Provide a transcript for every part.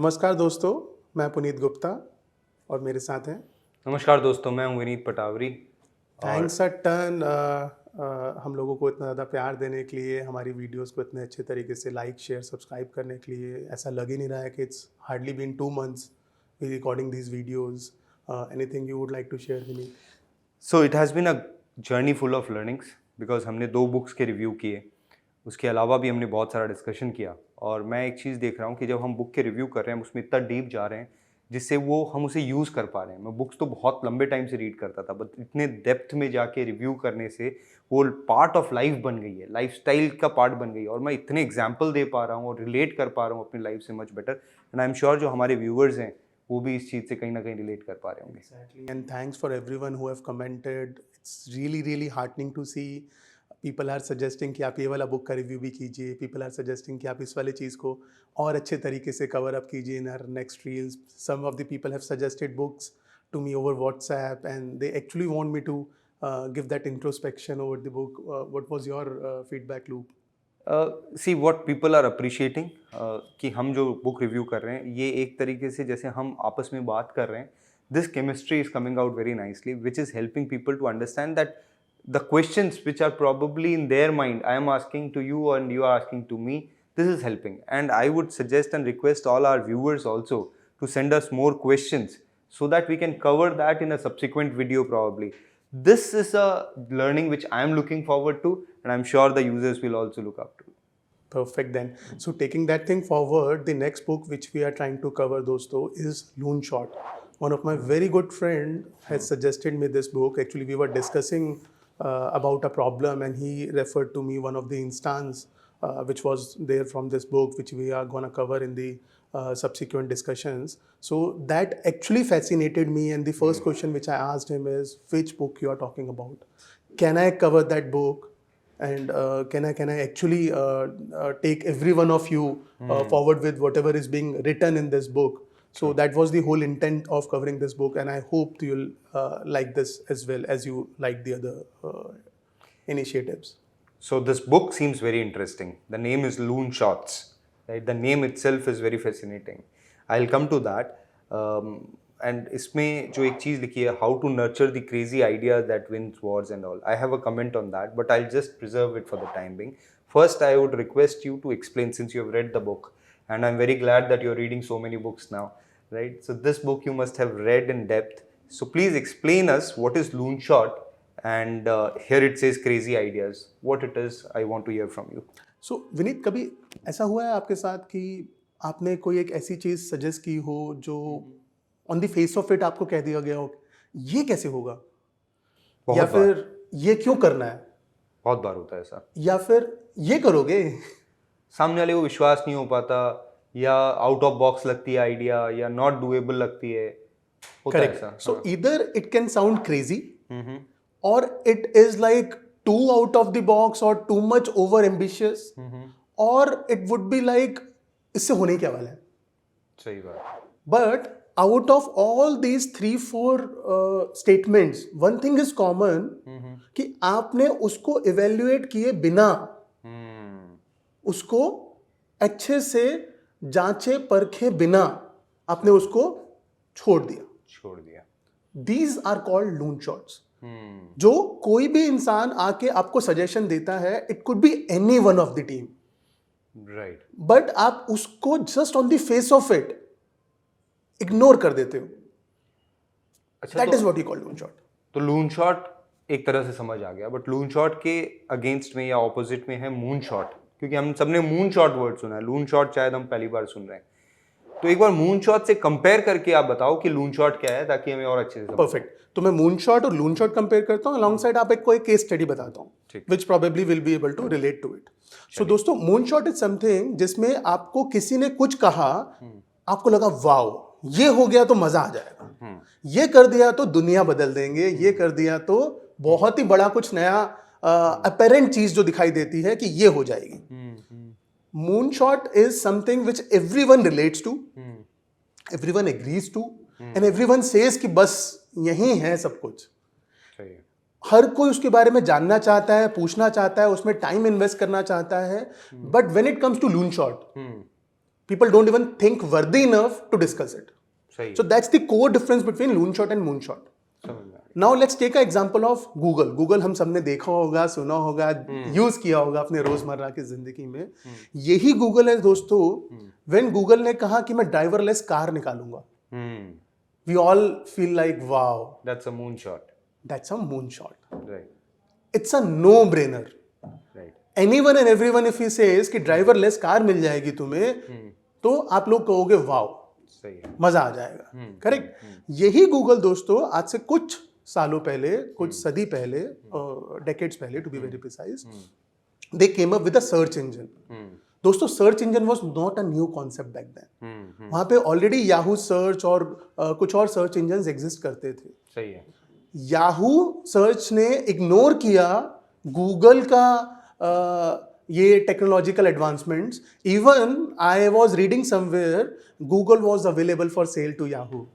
नमस्कार दोस्तों, मैं पुनीत गुप्ता और मेरे साथ हैं नमस्कार दोस्तों, मैं हूं Vineet Patawari. Thanks a ton हम लोगों को इतना ज़्यादा प्यार देने के लिए, हमारी वीडियोस को इतने अच्छे तरीके से लाइक शेयर सब्सक्राइब करने के लिए। ऐसा लग ही नहीं रहा है कि it's hardly been 2 months we recording these videos. Anything you would like to share Vineet? So it has been a journey full of learnings because हमने 2 बुक्स के रिव्यू किए। उसके अलावा भी हमने बहुत सारा डिस्कशन किया और मैं एक चीज़ देख रहा हूँ कि जब हम बुक के रिव्यू कर रहे हैं, हम उसमें इतना डीप जा रहे हैं जिससे वो हम उसे यूज़ कर पा रहे हैं। मैं बुक्स तो बहुत लंबे टाइम से रीड करता था, बट इतने डेप्थ में जाके रिव्यू करने से वो पार्ट ऑफ लाइफ बन गई है, लाइफस्टाइल का पार्ट बन गई है और मैं इतने एग्जाम्पल दे पा रहा हूँ और रिलेट कर पा रहा हूँ अपनी लाइफ से much better. And I am sure जो हमारे व्यूअर्स हैं वो भी इस चीज़ से कहीं ना कहीं रिलेट कर पा रहे होंगे। Exactly. And thanks for everyone who have commented. It's really heartening to see. People are suggesting कि आप ये वाला बुक का रिव्यू भी कीजिए. People are suggesting कि आप इस वाले चीज़ को और अच्छे तरीके से कवर अप कीजिए in our next reels. Some of the people have suggested books to me over WhatsApp and they actually want me to give that introspection over the book. What was your feedback loop? See what people are appreciating कि हम जो book review कर रहे हैं ये एक तरीके से जैसे हम आपस में बात कर रहे हैं, this chemistry is coming out very nicely which is helping people to understand that the questions which are probably in their mind I am asking to you and you are asking to me, this is helping and I would suggest and request all our viewers also to send us more questions so that we can cover that in a subsequent video probably. This is a learning which I am looking forward to and I'm sure the users will also look up to. Perfect then. So taking that thing forward, the next book which we are trying to cover, dosto, is Loonshot. One of my very good friend has suggested me this book. Actually, we were discussing about a problem, and he referred to me one of the instance which was there from this book, which we are gonna cover in the subsequent discussions. So that actually fascinated me, and the first question which I asked him is, which book you are talking about? Can I cover that book? And can I actually take every one of you forward with whatever is being written in this book? So that was the whole intent of covering this book, and I hope you'll like this as well as you like the other initiatives. So this book seems very interesting. The name is Loonshots, right? The name itself is very fascinating. I'll come to that. And इसमें जो एक चीज़ लिखी है, how to nurture the crazy ideas that wins wars and all. I have a comment on that, but I'll just preserve it for the time being. First, I would request you to explain, since you have read the book, and I'm very glad that you're reading so many books now, right? So this book you must have read in depth. So please explain us what is Loonshot, and here it says crazy ideas. What it is, I want to hear from you. So Vineet, कभी ऐसा हुआ है आपके साथ कि आपने कोई एक ऐसी चीज़ सजेस्ट की हो जो on the face of it आपको कह दिया गया हो ये कैसे होगा, या फिर ये क्यों करना है? बहुत बार होता है ऐसा। या फिर ये करोगे, सामने वाले को विश्वास नहीं हो पाता, या आउट ऑफ बॉक्स लगती है आइडिया, या नॉट डूएबल लगती है, होता है ऐसा। So either it can sound crazy और it is like too out of the box और टू मच ओवर एम्बिशियस, और इट वुड बी लाइक इससे होने क्या वाला है। सही बात। But out of all these 3-4 statements, one thing is common कि आपने उसको evaluate किए बिना, उसको अच्छे से जांचे परखे बिना आपने उसको छोड़ दिया। These are called loonshots. जो कोई भी इंसान आके आपको सजेशन देता है, it could be any one of the team, right? But आप उसको just on the face of it ignore कर देते हो। अच्छा, That is what you call loonshot. तो लूनशॉट एक तरह से समझ आ गया, बट लूनशॉट के अगेंस्ट में या ऑपोजिट में है मूनशॉट, क्योंकि हम सबने मूनशॉट वर्ड सुना है, लूनशॉट शायद हम पहली बार सुन रहे हैं। तो एक बार मूनशॉट से कंपेयर करके आप बताओ कि लूनशॉट क्या है, ताकि हमें और अच्छे से। परफेक्ट। तो मैं मूनशॉट और लूनशॉट कंपेयर करता हूँ, अलॉन्ग साइड आप एक केस स्टडी बताता हूँ which probably will be able to relate to it. So दोस्तों, मूनशॉट इज समथिंग जिसमें आपको किसी ने कुछ कहा, आपको लगा वाओ ये हो गया तो मजा आ जाएगा, ये कर दिया तो दुनिया बदल देंगे, ये कर दिया तो बहुत ही बड़ा कुछ नया अपेरेंट चीज जो दिखाई देती है कि ये हो जाएगी। Moonshot is something which everyone relates to, everyone agrees to, and everyone says कि बस यही है सब कुछ। हर कोई उसके बारे में जानना चाहता है, पूछना चाहता है, उसमें टाइम इन्वेस्ट करना चाहता है। But when it comes to loonshot, people don't even think worthy enough to discuss it. सही So that's the core difference between loonshot and moonshot. समझ में Now let's take an example of Google. Google हम सबने देखा होगा, सुना होगा, use किया होगा अपने रोजमर्रा की जिंदगी में. यही Google है दोस्तों. When Google ने कहा कि मैं ड्राइवरलेस कार निकालूंगा, we all feel like wow, that's a moonshot. that's a moonshot. Right. It's a no-brainer. Right. Anyone and everyone if he says कि ड्राइवरलेस कार मिल जाएगी तुम्हें, तो आप लोग कहोगे वाओ, सही है. मजा आ जाएगा. करेक्ट. यही गूगल दोस्तों आज से कुछ सालों पहले, कुछ सदी पहले, डेकेड्स पहले to be very precise, they came up with a search engine. दोस्तों search engine was not a new concept back then. वहां पे ऑलरेडी याहू सर्च और कुछ और सर्च इंजन्स एग्जिस्ट करते थे. सही है. याहू सर्च ने इग्नोर किया गूगल का ये technological advancements. Even I was reading somewhere Google was available for sale to Yahoo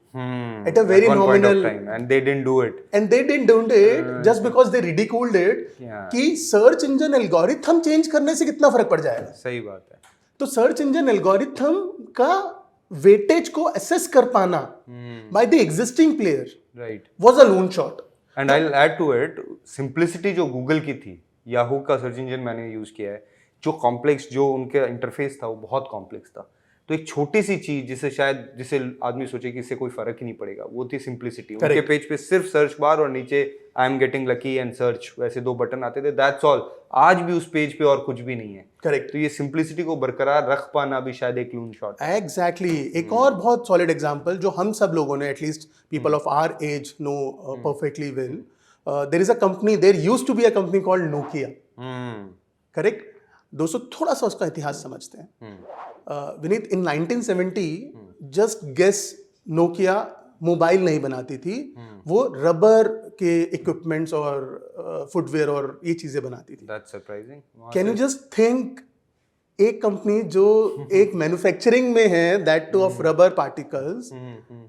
at a very At one point of nominal time, and they didn't do it. and they didn't do it just because they ridiculed it. Yeah. कि search engine algorithm change करने से कितना फर्क पड़ जाएगा. सही बात है. तो सर्च इंजन एल्गोरिथम का वेटेज को असेस कर पाना by the existing player Right. Was a loon shot. And I will add to it, simplicity जो गूगल की थी, याहू का सर्च इंजन मैंने यूज किया है, जो कॉम्प्लेक्स जो उनका इंटरफेस था वो बहुत कॉम्प्लेक्स था. तो एक छोटी सी चीज जिसे आदमी सोचे कि इससे कोई फर्क ही नहीं पड़ेगा, वो थी सिंप्लिसिटी. उनके पेज पे सिर्फ सर्च बार और नीचे I am getting lucky and search, वैसे 2 बटन आते थे, दैट्स ऑल. आज भी उस पेज पे और कुछ भी नहीं है. करेक्ट. तो ये सिंप्लिसिटी को बरकरार रख पाना भी शायद एक लून शॉट. एग्जैक्टली. एक और बहुत सॉलिड एग्जांपल जो हम सब लोगों ने at least people of our age know perfectly well. There is a company, there used to be a company called Nokia. Correct. दोस्तों थोड़ा सा उसका इतिहास समझते हैं. Vineet, in 1970 just guess, Nokia mobile नहीं बनाती थी. वो रबर के इक्विपमेंट्स और फुटवेयर और ये चीजें बनाती थी. That's surprising. Can you just think, एक कंपनी जो एक मैन्युफैक्चरिंग में है, that two of rubber particles,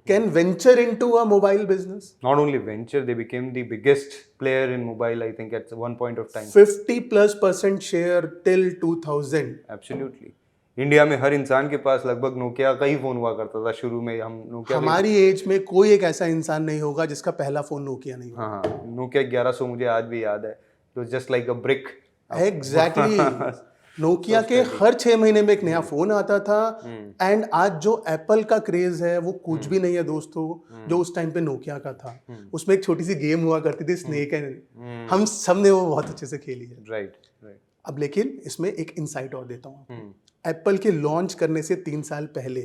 can venture into a mobile business. Not only venture, they became the biggest player in mobile, I think, at one point of time. 50+% share till 2000. Absolutely. India में हर इंसान के पास लगभग Nokia का ही phone हुआ करता था शुरू में. हम नोकिया, हमारी एज में कोई एक ऐसा इंसान नहीं होगा जिसका पहला फोन नोकिया नहीं होगा. हाँ, नोकिया 1100 मुझे आज भी याद है. तो जस्ट लाइक अ ब्रिक. एग्जैक्टली. नोकिया के हर 6 महीने में एक नया फोन आता था. एंड आज जो एप्पल का क्रेज है वो कुछ भी नहीं है दोस्तों, जो उस टाइम पे नोकिया का था. उसमें एक छोटी सी गेम हुआ करती थी, स्नेक एंड, हम सब ने वो बहुत अच्छे से खेली है. राइट. अब लेकिन इसमें एक इंसाइट और देता हूँ. एप्पल के लॉन्च करने से 3 साल पहले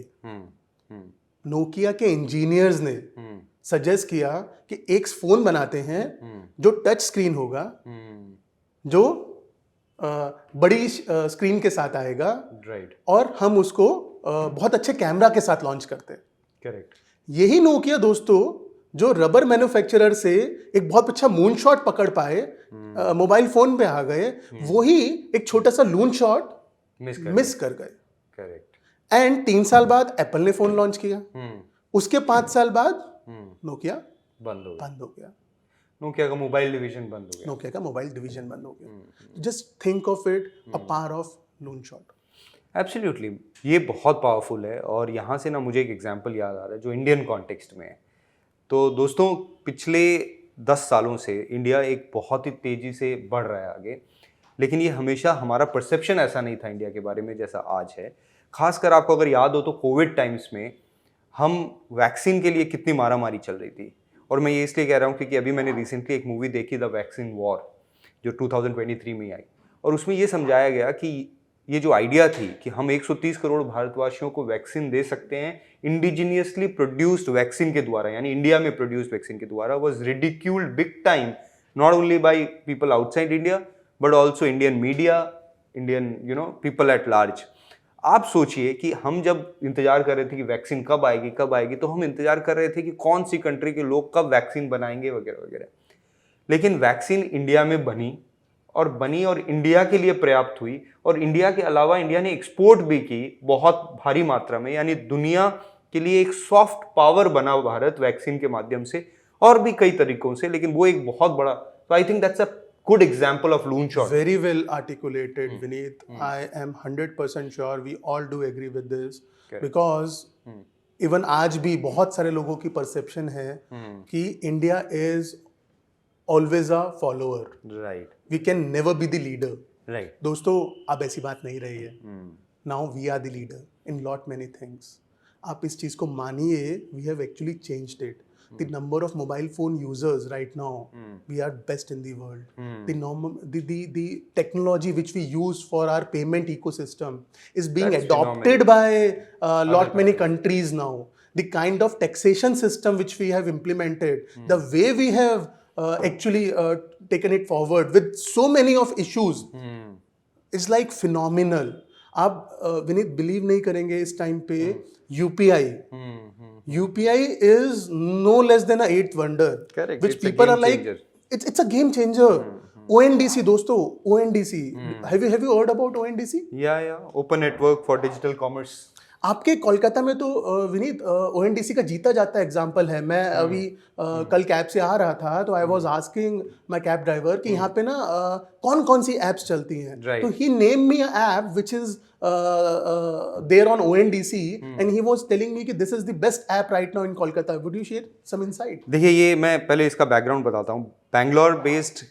नोकिया के इंजीनियर्स ने सजेस्ट किया कि एक फोन बनाते हैं जो टच स्क्रीन होगा, जो बड़ी स्क्रीन के साथ आएगा. राइट. और हम उसको बहुत अच्छे कैमरा के साथ लॉन्च करते हैं. करेक्ट. यही नोकिया दोस्तों जो रबर मैन्युफैक्चरर से एक बहुत अच्छा मून शॉट पकड़ पाए, मोबाइल फोन पे आ गए, वही एक छोटा सा लून शॉट मिस कर गए. करेक्ट. एंड 3 साल बाद एप्पल ने फोन लॉन्च किया. उसके 5 साल बाद नोकिया बंद हो गया. नोकिया का मोबाइल डिवीजन बंद हो गया. नोकिया का मोबाइल डिवीजन बंद हो गया. Just think of it, a power of loon shot. Absolutely. ये बहुत पावरफुल है. और यहाँ से ना मुझे एक एग्जांपल याद आ रहा है जो इंडियन कॉन्टेक्स्ट में है. तो दोस्तों पिछले 10 सालों से इंडिया एक बहुत ही तेज़ी से बढ़ रहा है आगे. लेकिन ये हमेशा हमारा परसेप्शन ऐसा नहीं था इंडिया के बारे में जैसा आज है. खासकर आपको अगर याद हो तो कोविड टाइम्स में हम वैक्सीन के लिए कितनी मारामारी चल रही थी. और मैं ये इसलिए कह रहा हूँ क्योंकि अभी मैंने रिसेंटली एक मूवी देखी, द वैक्सीन वॉर, जो 2023 में आई. और उसमें ये समझाया गया कि ये जो आइडिया थी कि हम 130 करोड़ भारतवासियों को वैक्सीन दे सकते हैं इंडिजीनियसली प्रोड्यूस्ड वैक्सीन के द्वारा, यानी इंडिया में प्रोड्यूस्ड वैक्सीन के द्वारा, was ridiculed big time, not only by people outside India but also Indian media, Indian people at large. आप सोचिए कि हम जब इंतजार कर रहे थे कि वैक्सीन कब आएगी, तो हम इंतजार कर रहे थे कि कौन सी कंट्री के लोग कब वैक्सीन बनाएंगे वगैरह वगैरह. लेकिन वैक्सीन इंडिया में बनी और इंडिया के लिए पर्याप्त हुई. और इंडिया के अलावा इंडिया ने एक्सपोर्ट भी की बहुत भारी मात्रा में, यानी दुनिया के लिए एक सॉफ्ट पावर बना भारत वैक्सीन के माध्यम से, और भी कई तरीकों से. लेकिन वो एक बहुत बड़ा, तो I think that's a good example of loon shot. Very well articulated, Vineet. I am 100% sure we all do agree with this. Correct. Because even आज भी बहुत सारे लोगों की परसेप्शन है कि India is always a follower, Right. We can never be the leader. Right. दोस्तों अब ऐसी बात नहीं रही है. Now we are the leader in lot many things. आप इस चीज को मानिए, we have actually changed it. The number of mobile phone users right now, we are best in the world. The technology which we use for our payment ecosystem is being That's adopted by lot many countries now. The kind of taxation system which we have implemented, the way we have actually taken it forward with so many of issues is like phenomenal. आप Vineet believe नहीं करेंगे इस time पे UPI is no less than an eighth wonder. Correct. Which It's a people game are like, changer. it's a game changer. ONDC दोस्तों, ONDC. Have you heard about ONDC? Yeah. Open network for digital commerce. आपके कोलकाता में तो Vineet ONDC का जीता जाता example है. मैं अभी कल कैब से आ रहा था तो I was asking my cab driver कि यहाँ पे ना कौन कौन सी एप्स चलती हैं. Right. तो he name me a app which is there on ONDC and he was telling me कि this is the best app right now in Kolkata. Would you share some insight? देखिए, ये मैं पहले इसका बैकग्राउंड बताता हूँ. बैंगलोर बेस्ड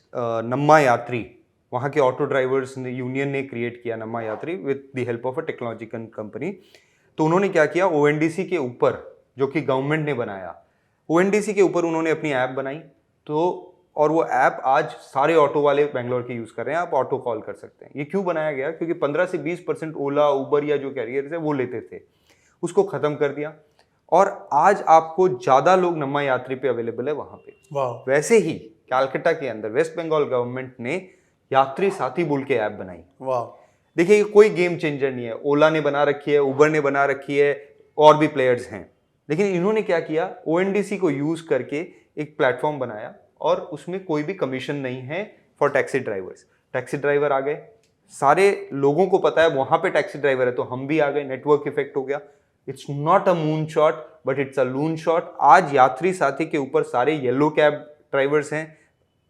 नम्मा यात्री, वहाँ के ऑटो ड्राइवर्स ने यूनियन ने क्रिएट किया नम्मा यात्री with the help of a technological company. तो उन्होंने क्या किया, ONDC के ऊपर, जो कि गवर्नमेंट ने बनाया, ONDC के ऊपर उन्होंने अपनी ऐप बनाई. तो और वो ऐप आज सारे ऑटो वाले बैंगलोर के यूज़ कर रहे हैं. आप ऑटो कॉल कर सकते हैं. ये क्यों बनाया गया? क्योंकि 15 से 20% ओला, उबर या जो कैरियर्स है वो लेते थे. उसको ख़त्म कर दिया और आज आपको ज़्यादा लोग नम्मा यात्री पे अवेलेबल है वहाँ पे. वाह. वैसे ही कैलकाटा के अंदर वेस्ट बंगाल गवर्नमेंट ने यात्री साथी बोल के ऐप बनाई. वाह. देखिए, ये कोई गेम चेंजर नहीं है. ओला ने बना रखी है, उबर ने बना रखी है, और भी प्लेयर्स हैं. लेकिन इन्होंने क्या किया, ONDC को यूज करके एक प्लेटफॉर्म बनाया और उसमें कोई भी कमीशन नहीं है for taxi drivers. Taxi driver आ गए, सारे लोगों को पता है वहां पे टैक्सी ड्राइवर है, तो हम भी आ गए. नेटवर्क इफेक्ट हो गया. It's not a moon shot but it's a loon shot. आज यात्री साथी के ऊपर सारे येलो कैब ड्राइवर्स हैं,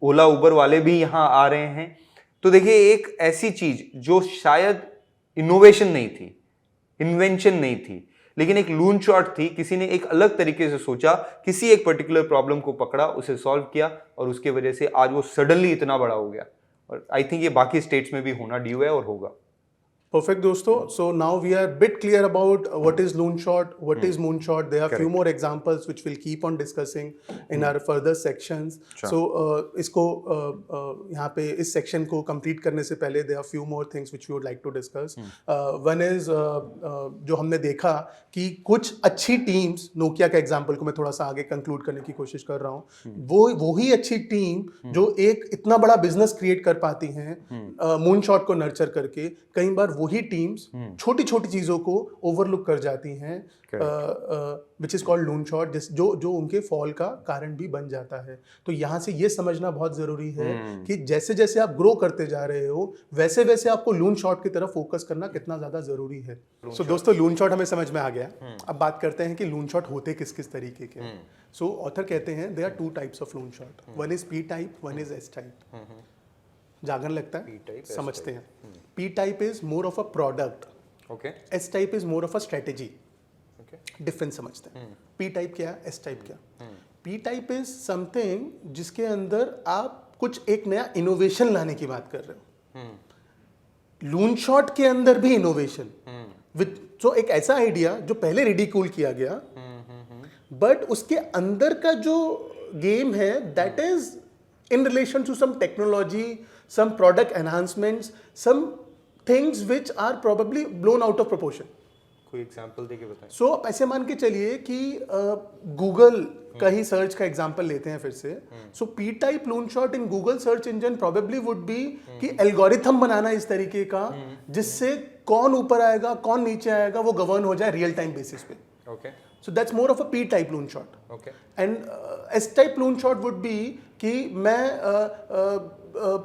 ओला उबर वाले भी यहाँ आ रहे हैं. तो देखिए, एक ऐसी चीज जो शायद इनोवेशन नहीं थी, इन्वेंशन नहीं थी, लेकिन एक लून शॉट थी. किसी ने एक अलग तरीके से सोचा, किसी एक पर्टिकुलर प्रॉब्लम को पकड़ा, उसे सॉल्व किया और उसके वजह से आज वो सडनली इतना बड़ा हो गया. और आई थिंक ये बाकी स्टेट्स में भी होना ड्यू है और होगा. Perfect, dosto. So now we are a bit clear about what is loon shot, what is moonshot. There are few more examples which we'll keep on discussing in our further sections. Sure. So इसको यहाँ पे इस section को complete करने से पहले there are few more things which we would like to discuss. One is जो हमने देखा कि कुछ अच्छी teams, नोकिया का example को मैं थोड़ा सा आगे conclude करने की कोशिश कर रहा हूँ. वो ही अच्छी team जो एक इतना बड़ा business create कर पाती हैं moonshot को nurture करके. कई बार वही टीम्स छोटी छोटी चीजों को ओवरलुक कर जाती हैं, which is called loon shot, जो उनके फॉल का कारण भी बन जाता है. तो यहाँ से ये समझना बहुत जरूरी है कि जैसे जैसे आप ग्रो करते जा रहे हो वैसे वैसे आपको लून शॉट की तरफ फोकस करना कितना ज्यादा जरूरी है. सो दोस्तों, लून शॉट हमें समझ में आ गया. अब बात करते हैं कि लून शॉट होते किस किस तरीके के. सो ऑथर कहते हैं there are 2 types of loon shot. One is P type, one is S type. जागन लगता है, समझते हैं. P type is more of a product. Okay. S type is more of a strategy. Okay. Difference समझते हैं. P type क्या, S type क्या. P type is something जिसके अंदर आप कुछ एक नया इनोवेशन लाने की बात कर रहे हो. लून शॉट के अंदर भी इनोवेशन विद जो एक ऐसा आइडिया जो पहले रिडिक्यूल किया गया, बट उसके अंदर का जो गेम है that is in relation to some technology, some product enhancements, some things which are probably blown out of proportion. कोई एग्जांपल देके बताएं. सो आप ऐसे मान के चलिए कि गूगल का ही सर्च का एग्जांपल लेते हैं फिर से. सो P type loon shot in Google search engine probably would be कि एल्गोरिथम बनाना इस तरीके का जिससे कौन ऊपर आएगा कौन नीचे आएगा वो गवर्न हो जाए रियल टाइम बेसिस पे. Okay. So that's more of a P type loon shot. Okay. And S type loon shot would be कि मैं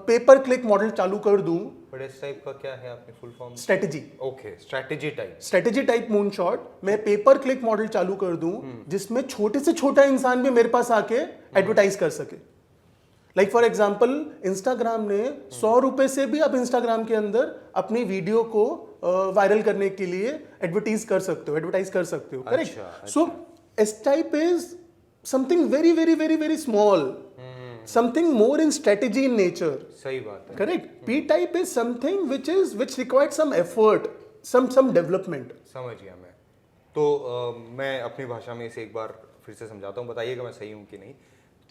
पेपर क्लिक मॉडल चालू कर दूं. But इस टाइप का क्या है आपने full form? Strategy. Okay, strategy type. Strategy type moon shot. मैं पेपर क्लिक मॉडल चालू कर दूं जिसमें छोटे से छोटा इंसान भी मेरे पास आके एडवर्टाइज कर सके. लाइक फॉर एग्जाम्पल इंस्टाग्राम ने 100 रुपए से भी आप इंस्टाग्राम के अंदर अपनी वीडियो को वायरल करने के लिए एडवर्टाइज कर सकते हो correct. So S type is something very very very very small, something more in strategy in nature. सही बात है. Correct. P type is something which required some effort, some development. समझ गया मैं. तो मैं अपनी भाषा में इसे एक बार फिर से समझाता हूँ, बताइएगा मैं सही हूँ कि नहीं.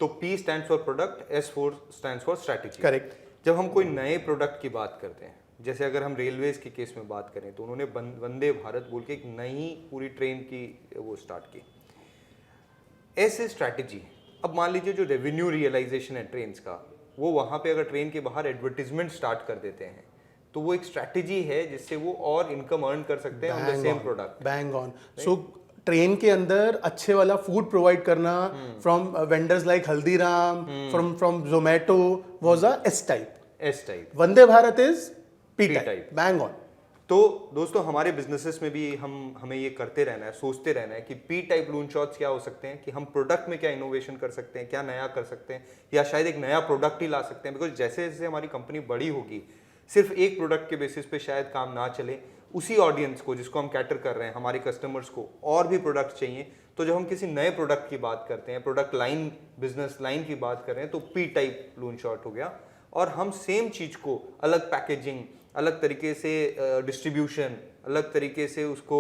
तो P stands for product, S stands for strategy. Correct. जब हम कोई नए प्रोडक्ट की बात करते हैं, जैसे अगर हम रेलवेज के केस में बात करें तो उन्होंने वंदे भारत बोल के एक नई पूरी ट्रेन की वो स्टार्ट की. S is strategy. अब मान लीजिए जो रेवेन्यू रियलाइजेशन है ट्रेन्स का, वो वहाँ पे अगर ट्रेन के बाहर एडवर्टीजमेंट स्टार्ट कर देते हैं तो वो एक स्ट्रैटेजी है जिससे वो और इनकम अर्न कर सकते हैं on the same product. Bang on. So train के अंदर अच्छे वाला फूड प्रोवाइड करना from vendors like Haldiram, from Zomato was a S type. S type. Vande Bharat is P P type. type. Bang on. तो दोस्तों हमारे बिजनेसेस में भी हमें ये करते रहना है, सोचते रहना है कि पी टाइप लून शॉट्स क्या हो सकते हैं, कि हम प्रोडक्ट में क्या इनोवेशन कर सकते हैं, क्या नया कर सकते हैं, या शायद एक नया प्रोडक्ट ही ला सकते हैं. बिकॉज जैसे जैसे हमारी कंपनी बड़ी होगी, सिर्फ एक प्रोडक्ट के बेसिस पे शायद काम ना चले. उसी ऑडियंस को जिसको हम कैटर कर रहे हैं, हमारे कस्टमर्स को और भी प्रोडक्ट चाहिए. तो जब हम किसी नए प्रोडक्ट की बात करते हैं, प्रोडक्ट लाइन, बिजनेस लाइन की बात कर रहे हैं, तो पी टाइप लून शॉट हो गया. और हम सेम चीज को अलग पैकेजिंग, अलग तरीके से डिस्ट्रीब्यूशन, अलग तरीके से उसको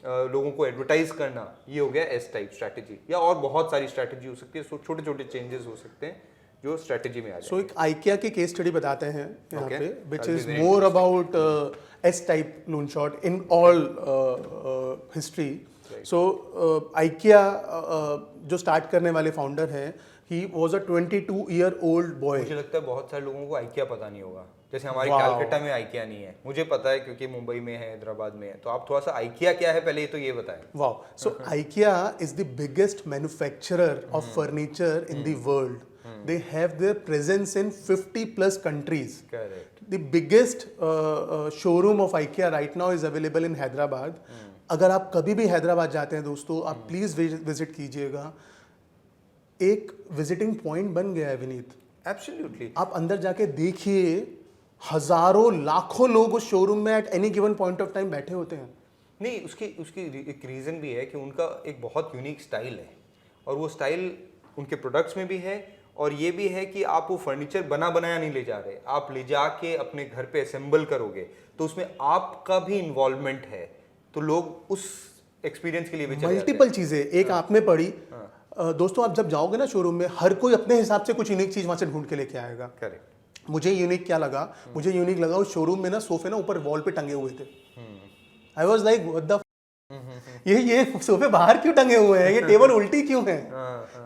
लोगों को एडवर्टाइज करना, ये हो गया एस टाइप स्ट्रैटेजी. या और बहुत सारी स्ट्रैटेजी हो सकती है. सो छोटे छोटे चेंजेस हो सकते हैं जो स्ट्रैटेजी में आ जाए. सो एक आइकिया की केस स्टडी बताते हैं यहाँ Okay. पे, विच That'll be is very more about S type loon shot in all history. So IKEA जो स्टार्ट करने वाले फाउंडर हैं, he was a 22-year-old boy. मुझे लगता है बहुत सारे लोगों को आइकिया पता नहीं होगा. जैसे हमारे Wow. कलकत्ता में आइकिया नहीं है, मुझे पता है क्योंकि मुंबई में है, हैदराबाद में है. तो आप थोड़ा सा आइकिया क्या है पहले ये तो ये बताएं. Wow. So IKEA is the biggest manufacturer of furniture in the world. They have their presence in 50 plus countries. Correct. The biggest showroom of IKEA right now is available in Hyderabad. अगर आप कभी भी हैदराबाद जाते हैं दोस्तों, आप please visit कीजिएगा. एक विजिटिंग पॉइंट बन गया है विनीत. एब्सोल्युटली. आप अंदर जाके देखिए, हजारों लाखों लोग उस शोरूम में at any given point of time बैठे होते हैं. नहीं, उसकी उसकी एक रीज़न भी है कि उनका एक बहुत यूनिक स्टाइल है, और वो स्टाइल उनके प्रोडक्ट्स में भी है. और ये भी है कि आप वो फर्नीचर बना बनाया नहीं ले जा रहे, आप ले जाके अपने घर पे असेंबल करोगे, तो उसमें आपका भी इन्वॉल्वमेंट है. तो लोग उस एक्सपीरियंस के लिए भी चले जाते हैं. मल्टीपल चीजें एक आप में पड़ी. दोस्तों आप जब जाओगे ना शोरूम में, हर कोई अपने हिसाब से कुछ यूनिक चीज वहां से ढूंढ के लेके आएगा. करेक्ट. मुझे यूनिक क्या लगा, मुझे यूनिक लगा उस शोरूम में ना सोफे ना ऊपर वॉल पे टंगे हुए थे. I was like what the ये सोफे बाहर क्यों टंगे हुए हैं, ये टेबल उल्टी क्यों है.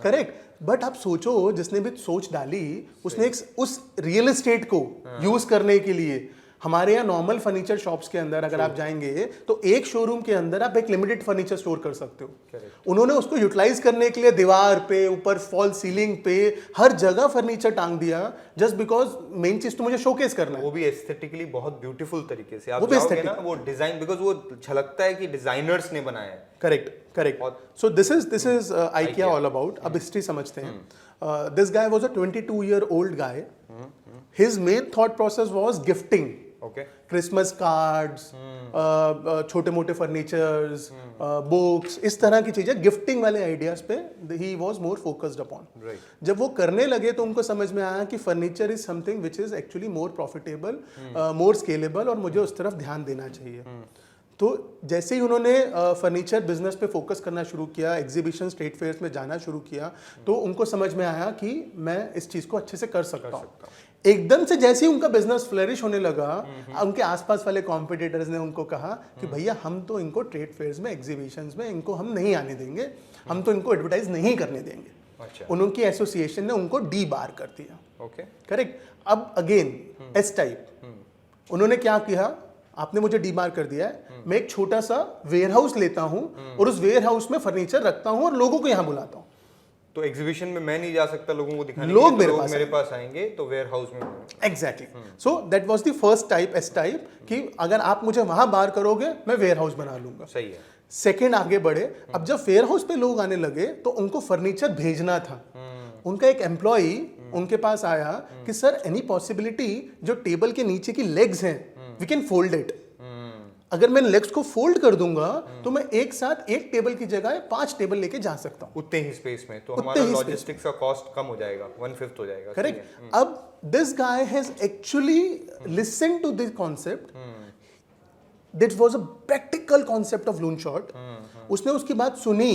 करेक्ट. बट आप सोचो, जिसने भी सोच डाली उसने एक उस रियल एस्टेट को यूज करने के लिए. हमारे यहाँ नॉर्मल फर्नीचर शॉप्स के अंदर अगर आप जाएंगे तो एक शोरूम के अंदर आप एक लिमिटेड फर्नीचर स्टोर कर सकते हो. उन्होंने उसको यूटिलाइज करने के लिए दीवार पे, ऊपर फॉल सीलिंग पे, हर जगह फर्नीचर टांग दिया, जस्ट बिकॉज मेन चीज तो मुझे शोकेस करना है. वो भी एस्थेटिकली बहुत ब्यूटीफुल तरीके से. आप वो भी जाओगे ना, aesthetic. वो डिजाइन, बिकॉज वो झलकता है कि डिजाइनर्स ने बनाया है. Correct. So this is IKEA all about. अब हिस्ट्री समझते हैं. This guy was a 22-year-old guy. His main thought process was gifting. Okay. Christmas cards, छोटे मोटे फर्नीचर्स, बुक्स, इस तरह की चीजें, गिफ्टिंग वाले आइडियाज पे he was more focused upon. जब वो करने लगे तो उनको समझ में आया कि furniture is something which is actually more profitable, more scalable, और मुझे उस तरफ ध्यान देना चाहिए. तो जैसे ही उन्होंने फर्नीचर बिजनेस पे फोकस करना शुरू किया, एग्जीबिशन, स्ट्रेट फेयर्स में जाना शुरू किया, तो उनको समझ में आया कि मैं इस चीज़ को अच्छे से कर सकता हूँ. एकदम से जैसे ही उनका बिजनेस फ्लरिश होने लगा, उनके आसपास वाले कॉम्पिटिटर्स ने उनको कहा कि भैया हम तो इनको ट्रेड फेयर्स में, एग्जीबिशंस में इनको हम नहीं आने देंगे, हम तो इनको एडवर्टाइज नहीं करने देंगे. अच्छा. उनकी एसोसिएशन ने उनको डी बार कर दिया. ओके. करेक्ट. अब अगेन एस टाइप, उन्होंने क्या किया, आपने मुझे डी बार कर दिया है, मैं एक छोटा सा वेयर हाउस लेता हूं और उस वेयर हाउस में फर्नीचर रखता हूं और लोगों को यहां बुलाता हूं. तो एग्जीबिशन में मैं नहीं जा सकता लोगों को दिखाने, लोग के लिए, मेरे तो पास आएंगे, तो वेयर हाउस में. Exactly. So that was the first type, S type, कि अगर आप मुझे वहां बार करोगे मैं वेयर हाउस बना लूंगा. सही है. सेकेंड आगे बढ़े. अब जब वेयर हाउस पे लोग आने लगे तो उनको फर्नीचर भेजना था. उनका एक एम्प्लॉई उनके पास आया कि सर एनी पॉसिबिलिटी जो टेबल के नीचे की लेग्स हैं वी कैन फोल्ड इट, अगर मैं लेग्स को फोल्ड कर दूंगा तो मैं एक साथ एक टेबल की जगह 5 टेबल लेके जा सकता हूँ उतने ही स्पेस में, तो उतने हमारा ही space लॉजिस्टिक्स का कॉस्ट कम हो जाएगा, 1/5 हो जाएगा। करेक्ट। अब this guy has actually listen to this concept, that was a practical concept of loon shot. उसने उसकी बात सुनी,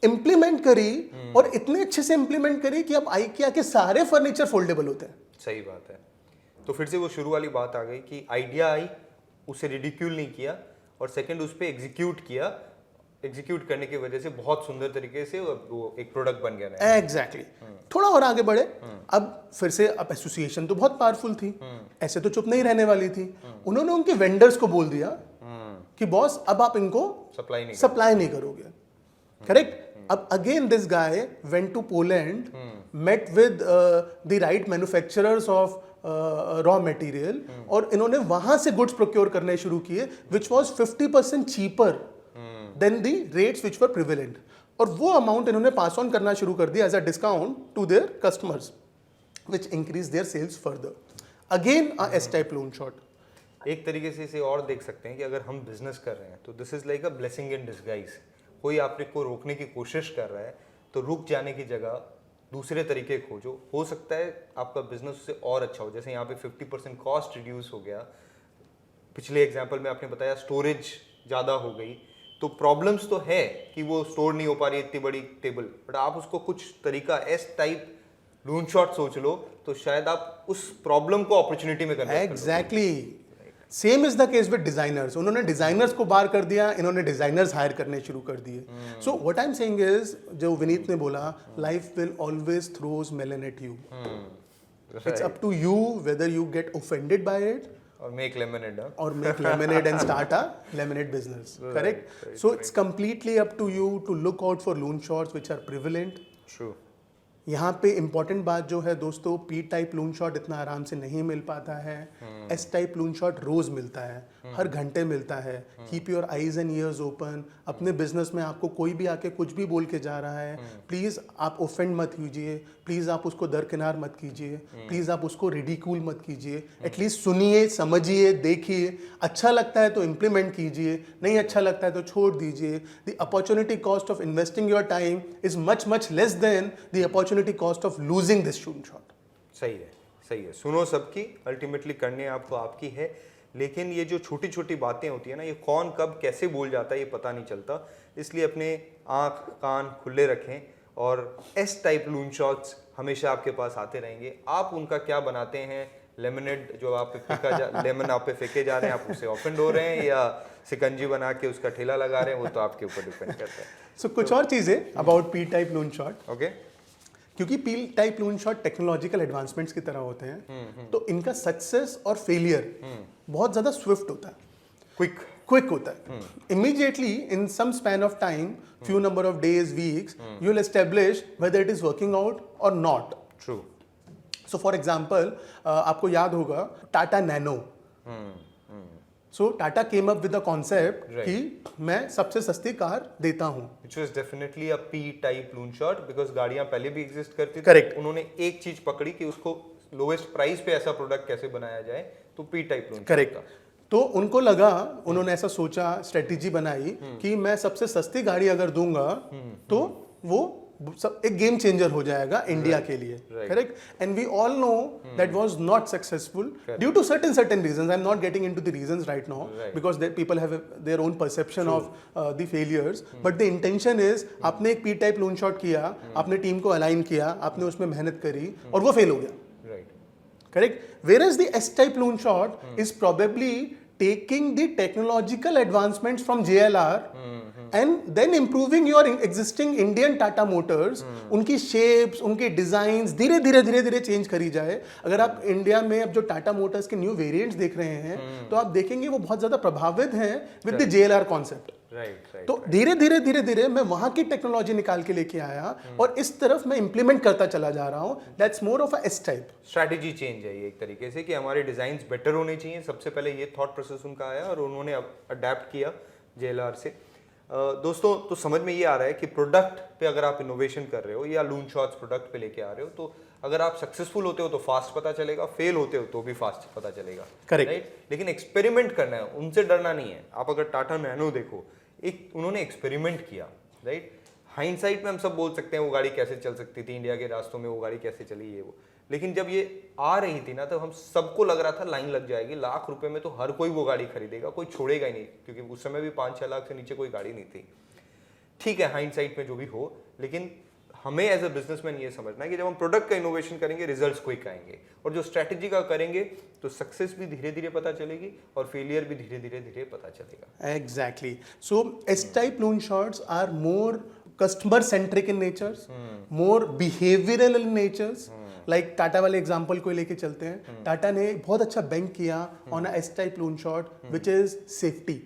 इंप्लीमेंट करी और इतने अच्छे से इंप्लीमेंट करी कि अब IKEA के सारे फर्नीचर फोल्डेबल होते हैं। सही बात है। तो फिर से वो शुरू वाली बात आ गई कि आइडिया आई, उसे रिडिक्यूल नहीं किया, और सेकंड उस पर एग्जीक्यूट किया, एग्जीक्यूट करने की वजह से बहुत सुंदर तरीके से वो एक प्रोडक्ट बन गया। एग्जैक्टली थोड़ा और आगे बढ़े, अब फिर से अब एसोसिएशन तो बहुत पावरफुल थी, ऐसे तो चुप नहीं रहने वाली थी। उन्होंने उनके वेंडर्स को बोल दिया कि बॉस अब आप इनको सप्लाई नहीं करोगे। करेक्ट। अब again this guy went to Poland, met with the right manufacturers of raw material, और इन्होंने वहां से गुड्स प्रोक्योर करने शुरू किए which was 50% cheaper than the rates which were prevalent, और वो अमाउंट इन्होंने पास ऑन करना शुरू कर दिया as a discount to their customers which increase their sales further. Again a S type loan shot. एक तरीके से इसे और देख सकते हैं कि अगर हम बिजनेस कर रहे हैं तो this is like a blessing in disguise. कोई आपने को रोकने की कोशिश कर रहा है तो रुक जाने की जगह दूसरे तरीके खोजो, हो सकता है आपका बिजनेस उससे और अच्छा हो। जैसे यहाँ पे 50% कॉस्ट रिड्यूस हो गया, पिछले एग्जांपल में आपने बताया स्टोरेज ज़्यादा हो गई, तो प्रॉब्लम्स तो है कि वो स्टोर नहीं हो पा रही इतनी बड़ी टेबल, बट आप उसको कुछ तरीका एस टाइप लून शॉट सोच लो तो शायद आप उस प्रॉब्लम को अपॉर्चुनिटी में कन्वर्ट कर लो। Exactly same is the case with designers. उन्होंने डिजाइनर्स को बाहर कर दिया, इन्होंने डिजाइनर्स हायर करने शुरू कर दिए। So what I am saying is, जो विनीत ने बोला, life will always throws melon at you, it's up to you whether you get offended by it or make lemonade, huh? or make lemonade and start a lemonade business. Correct? So it's completely up to you to look out for loan shots which are prevalent. True. यहाँ पे important बात जो है दोस्तों, P type लून shot इतना आराम से नहीं मिल पाता है, S टाइप लून शॉट रोज मिलता है, हर घंटे मिलता है। Keep your eyes and years open. अपने बिजनेस में आपको कोई भी आके कुछ भी बोल के जा रहा है, प्लीज़ आप ऑफेंड मत कीजिए, प्लीज़ आप उसको दरकिनार मत कीजिए, प्लीज़ आप उसको रिडिक्यूल मत कीजिए। एटलीस्ट सुनिए, समझिए, देखिए, अच्छा लगता है तो इम्प्लीमेंट कीजिए, नहीं अच्छा लगता है तो छोड़ दीजिए। The opportunity cost of investing your time is much much less than the opportunity cost of losing this loon shot. सही है, सही है। सुनो सबकी, अल्टीमेटली करने आपको आपकी है, लेकिन ये जो छोटी छोटी बातें होती है ना, ये कौन कब कैसे बोल जाता है ये पता नहीं चलता। इसलिए अपने आँख कान खुले रखें, और एस टाइप लून शॉट्स हमेशा आपके पास आते रहेंगे। आप उनका क्या बनाते हैं, लेमनेड जो आप पे लेमन आप पे फेंके जा रहे हैं, आप उससे ऑफेंड हो रहे हैं, या सिकंजी बना के उसका ठेला लगा रहे हैं, वो तो आपके ऊपर डिपेंड करता है। सो कुछ और चीज़ें about P type loon shot. Okay. क्योंकि P टाइप लून शॉट टेक्नोलॉजिकल एडवांसमेंट्स की तरह होते हैं, तो इनका सक्सेस और फेलियर बहुत ज़्यादा स्विफ्ट होता है, क्विक होता है। Immediately in some span of time, few number of days, weeks, you will establish whether it is working out और not. True. So for example, आपको याद होगा Tata Nano. So Tata came up with the concept कि मैं सबसे सस्ती car देता हूँ, Which was definitely a P type loan shot, because गाड़ियाँ पहले भी एग्जिस्ट करती थी। Correct. उन्होंने एक चीज पकड़ी कि उसको लोएस्ट प्राइस पे ऐसा प्रोडक्ट कैसे बनाया जाए, तो P टाइप लोन। करेक्ट। तो उनको लगा, उन्होंने ऐसा सोचा, स्ट्रेटेजी बनाई कि मैं सबसे सस्ती गाड़ी अगर दूंगा तो वो एक गेम चेंजर हो जाएगा इंडिया के लिए। Correct. And we all know that was not successful due to certain reasons. I am not getting into the reasons right now, because people have their own perception of the failures, but the intention is, आपने एक P type loan shot किया, आपने team को align किया, आपने उसमें मेहनत करी और वो फेल हो गया। Correct? Whereas the S-type loan shot is probably taking the technological advancements from JLR and then improving your existing Indian Tata Motors. उनकी shapes, उनके designs धीरे धीरे चेंज करी जाए। अगर आप इंडिया में अब जो टाटा मोटर्स के न्यू वेरिएंट्स देख रहे हैं, तो आप देखेंगे वो बहुत ज्यादा प्रभावित हैं विद द JLR कॉन्सेप्ट। तो धीरे धीरे मैं वहां की टेक्नोलॉजी निकाल के लेके आया और इस तरफ मैं इंप्लीमेंट करता चला जा रहा हूं। That's more of a S type strategy change है ये एक तरीके से, कि हमारे डिजाइन्स बेटर होने चाहिए। सबसे पहले ये थॉट प्रोसेस उनका आया और उन्होंने अडेप्ट किया JLR से। दोस्तों तो समझ में ये आ रहा है कि प्रोडक्ट पे अगर आप इनोवेशन कर रहे हो या लून शॉट्स प्रोडक्ट पे लेके आ रहे हो, तो अगर आप सक्सेसफुल होते हो तो फास्ट पता चलेगा, फेल होते हो तो भी फास्ट पता चलेगा, Correct. राइट। लेकिन एक्सपेरिमेंट करना है, उनसे डरना नहीं है। आप अगर टाटा नैनो देखो, एक उन्होंने एक्सपेरिमेंट किया, राइट। हाइंडसाइट में हम सब बोल सकते हैं वो गाड़ी कैसे चल सकती थी, इंडिया के रास्तों में वो गाड़ी कैसे चली, ये वो, लेकिन जब ये आ रही थी ना, तब हम सबको लग रहा था लाइन लग जाएगी, लाख रुपए में तो हर कोई वो गाड़ी खरीदेगा, कोई छोड़ेगा ही नहीं, क्योंकि उस समय भी 5-6 लाख से नीचे कोई गाड़ी नहीं थी। ठीक है, हाइंडसाइट में जो भी हो, लेकिन हमें एज अ बिजनेसमैन ये समझना है कि जब हम प्रोडक्ट का इनोवेशन करेंगे, रिजल्ट्स क्विक आएंगे, और जो स्ट्रैटेजी का करेंगे तो सक्सेस भी धीरे धीरे पता चलेगी और फेलियर भी धीरे धीरे पता चलेगा। Exactly. So S-type loan shots are more customer centric in natures, more behavioral in natures. Like Tata वाले एग्जाम्पल को लेके चलते हैं, टाटा ने बहुत अच्छा बैंक किया on a S-type loan shot which is safety.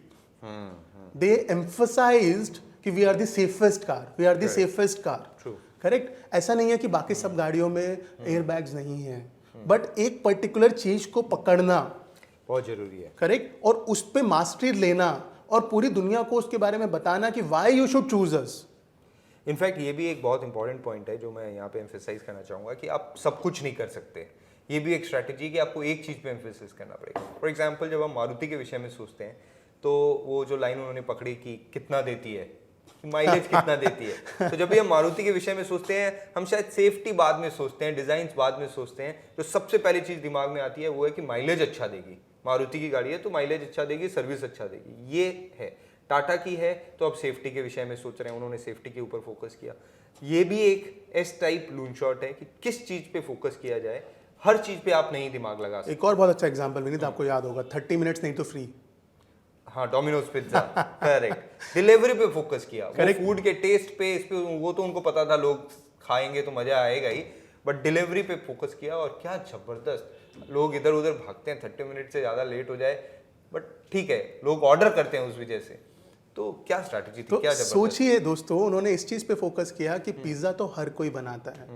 They emphasized कि we are the safest car, we are the safest car, correct. ऐसा नहीं है कि बाकी सब गाड़ियों में एयर बैग्स नहीं है, बट एक पर्टिकुलर चीज को पकड़ना बहुत जरूरी है, करेक्ट, और उस पे मास्टरी लेना और पूरी दुनिया को उसके बारे में बताना कि why you should choose us. In fact ये भी एक बहुत इंपॉर्टेंट पॉइंट है जो मैं यहाँ पे एम्फेसाइज करना चाहूँगा कि आप सब कुछ नहीं कर सकते। ये भी एक स्ट्रैटेजी है कि आपको एक चीज़ पे एम्फेसिस करना पड़ेगा। फॉर एग्जांपल जब हम मारुति के विषय में सोचते हैं, तो वो जो लाइन उन्होंने पकड़ी कि कितना देती है, माइलेज कितना देती है, तो जब भी हम मारुति के विषय में सोचते हैं, हम शायद सेफ्टी बाद में सोचते हैं, डिजाइन बाद में सोचते हैं। जो सबसे पहली चीज़ दिमाग में आती है वो है कि माइलेज अच्छा देगी, मारुति की गाड़ी है तो माइलेज अच्छा देगी, सर्विस अच्छा देगी, ये है। टाटा की है तो अब सेफ्टी के विषय में सोच रहे हैं, उन्होंने सेफ्टी के ऊपर फोकस किया। ये भी एक S-टाइप लून शॉट है कि किस चीज़ पे फोकस किया जाए, हर चीज़ पे आप नहीं दिमाग लगा सकते। एक और बहुत अच्छा एग्जांपल विनीत, आपको याद होगा 30 मिनट्स नहीं तो फ्री। हाँ, डोमिनोज पिज्जा, करेक्ट। डिलीवरी पे फोकस किया, वो फूड के टेस्ट पे, इस पे, वो तो उनको पता था लोग खाएंगे तो मजा आएगा ही, बट डिलीवरी पे फोकस किया और क्या जबरदस्त। लोग इधर उधर भागते हैं, 30 मिनट से ज़्यादा लेट हो जाए, बट ठीक है, लोग ऑर्डर करते हैं उस वजह से। तो क्या स्ट्रैटेजी थी, तो क्या जबरदस्त। सोचिए दोस्तों, उन्होंने इस चीज पे फोकस किया कि पिज्जा तो हर कोई बनाता है,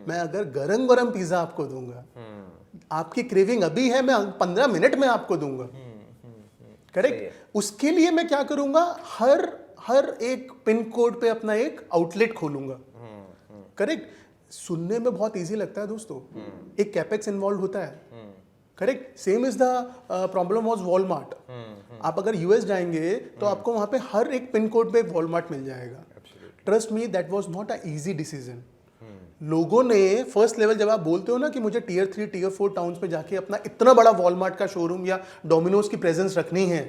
मैं अगर गरम गरम पिज्जा आपको दूंगा, आपकी क्रेविंग अभी है, मैं 15 मिनट में आपको दूंगा, करेक्ट। उसके लिए मैं क्या करूंगा, हर एक पिन कोड पे अपना एक आउटलेट खोलूंगा, करेक्ट। सुनने में बहुत इजी लगता है दोस्तों, एक कैपेक्स इन्वॉल्व होता है, correct. Same is the problem was Walmart. आप अगर यूएस जाएंगे तो आपको वहां पे हर एक पिन कोड पे एक वॉलमार्ट मिल जाएगा। Trust me, that was not a easy decision. लोगों ने फर्स्ट लेवल, जब आप बोलते हो ना कि मुझे टियर 3 टियर 4 टाउन्स पे जाके अपना इतना बड़ा वॉलमार्ट का शोरूम या डोमिनोज की प्रेजेंस रखनी है,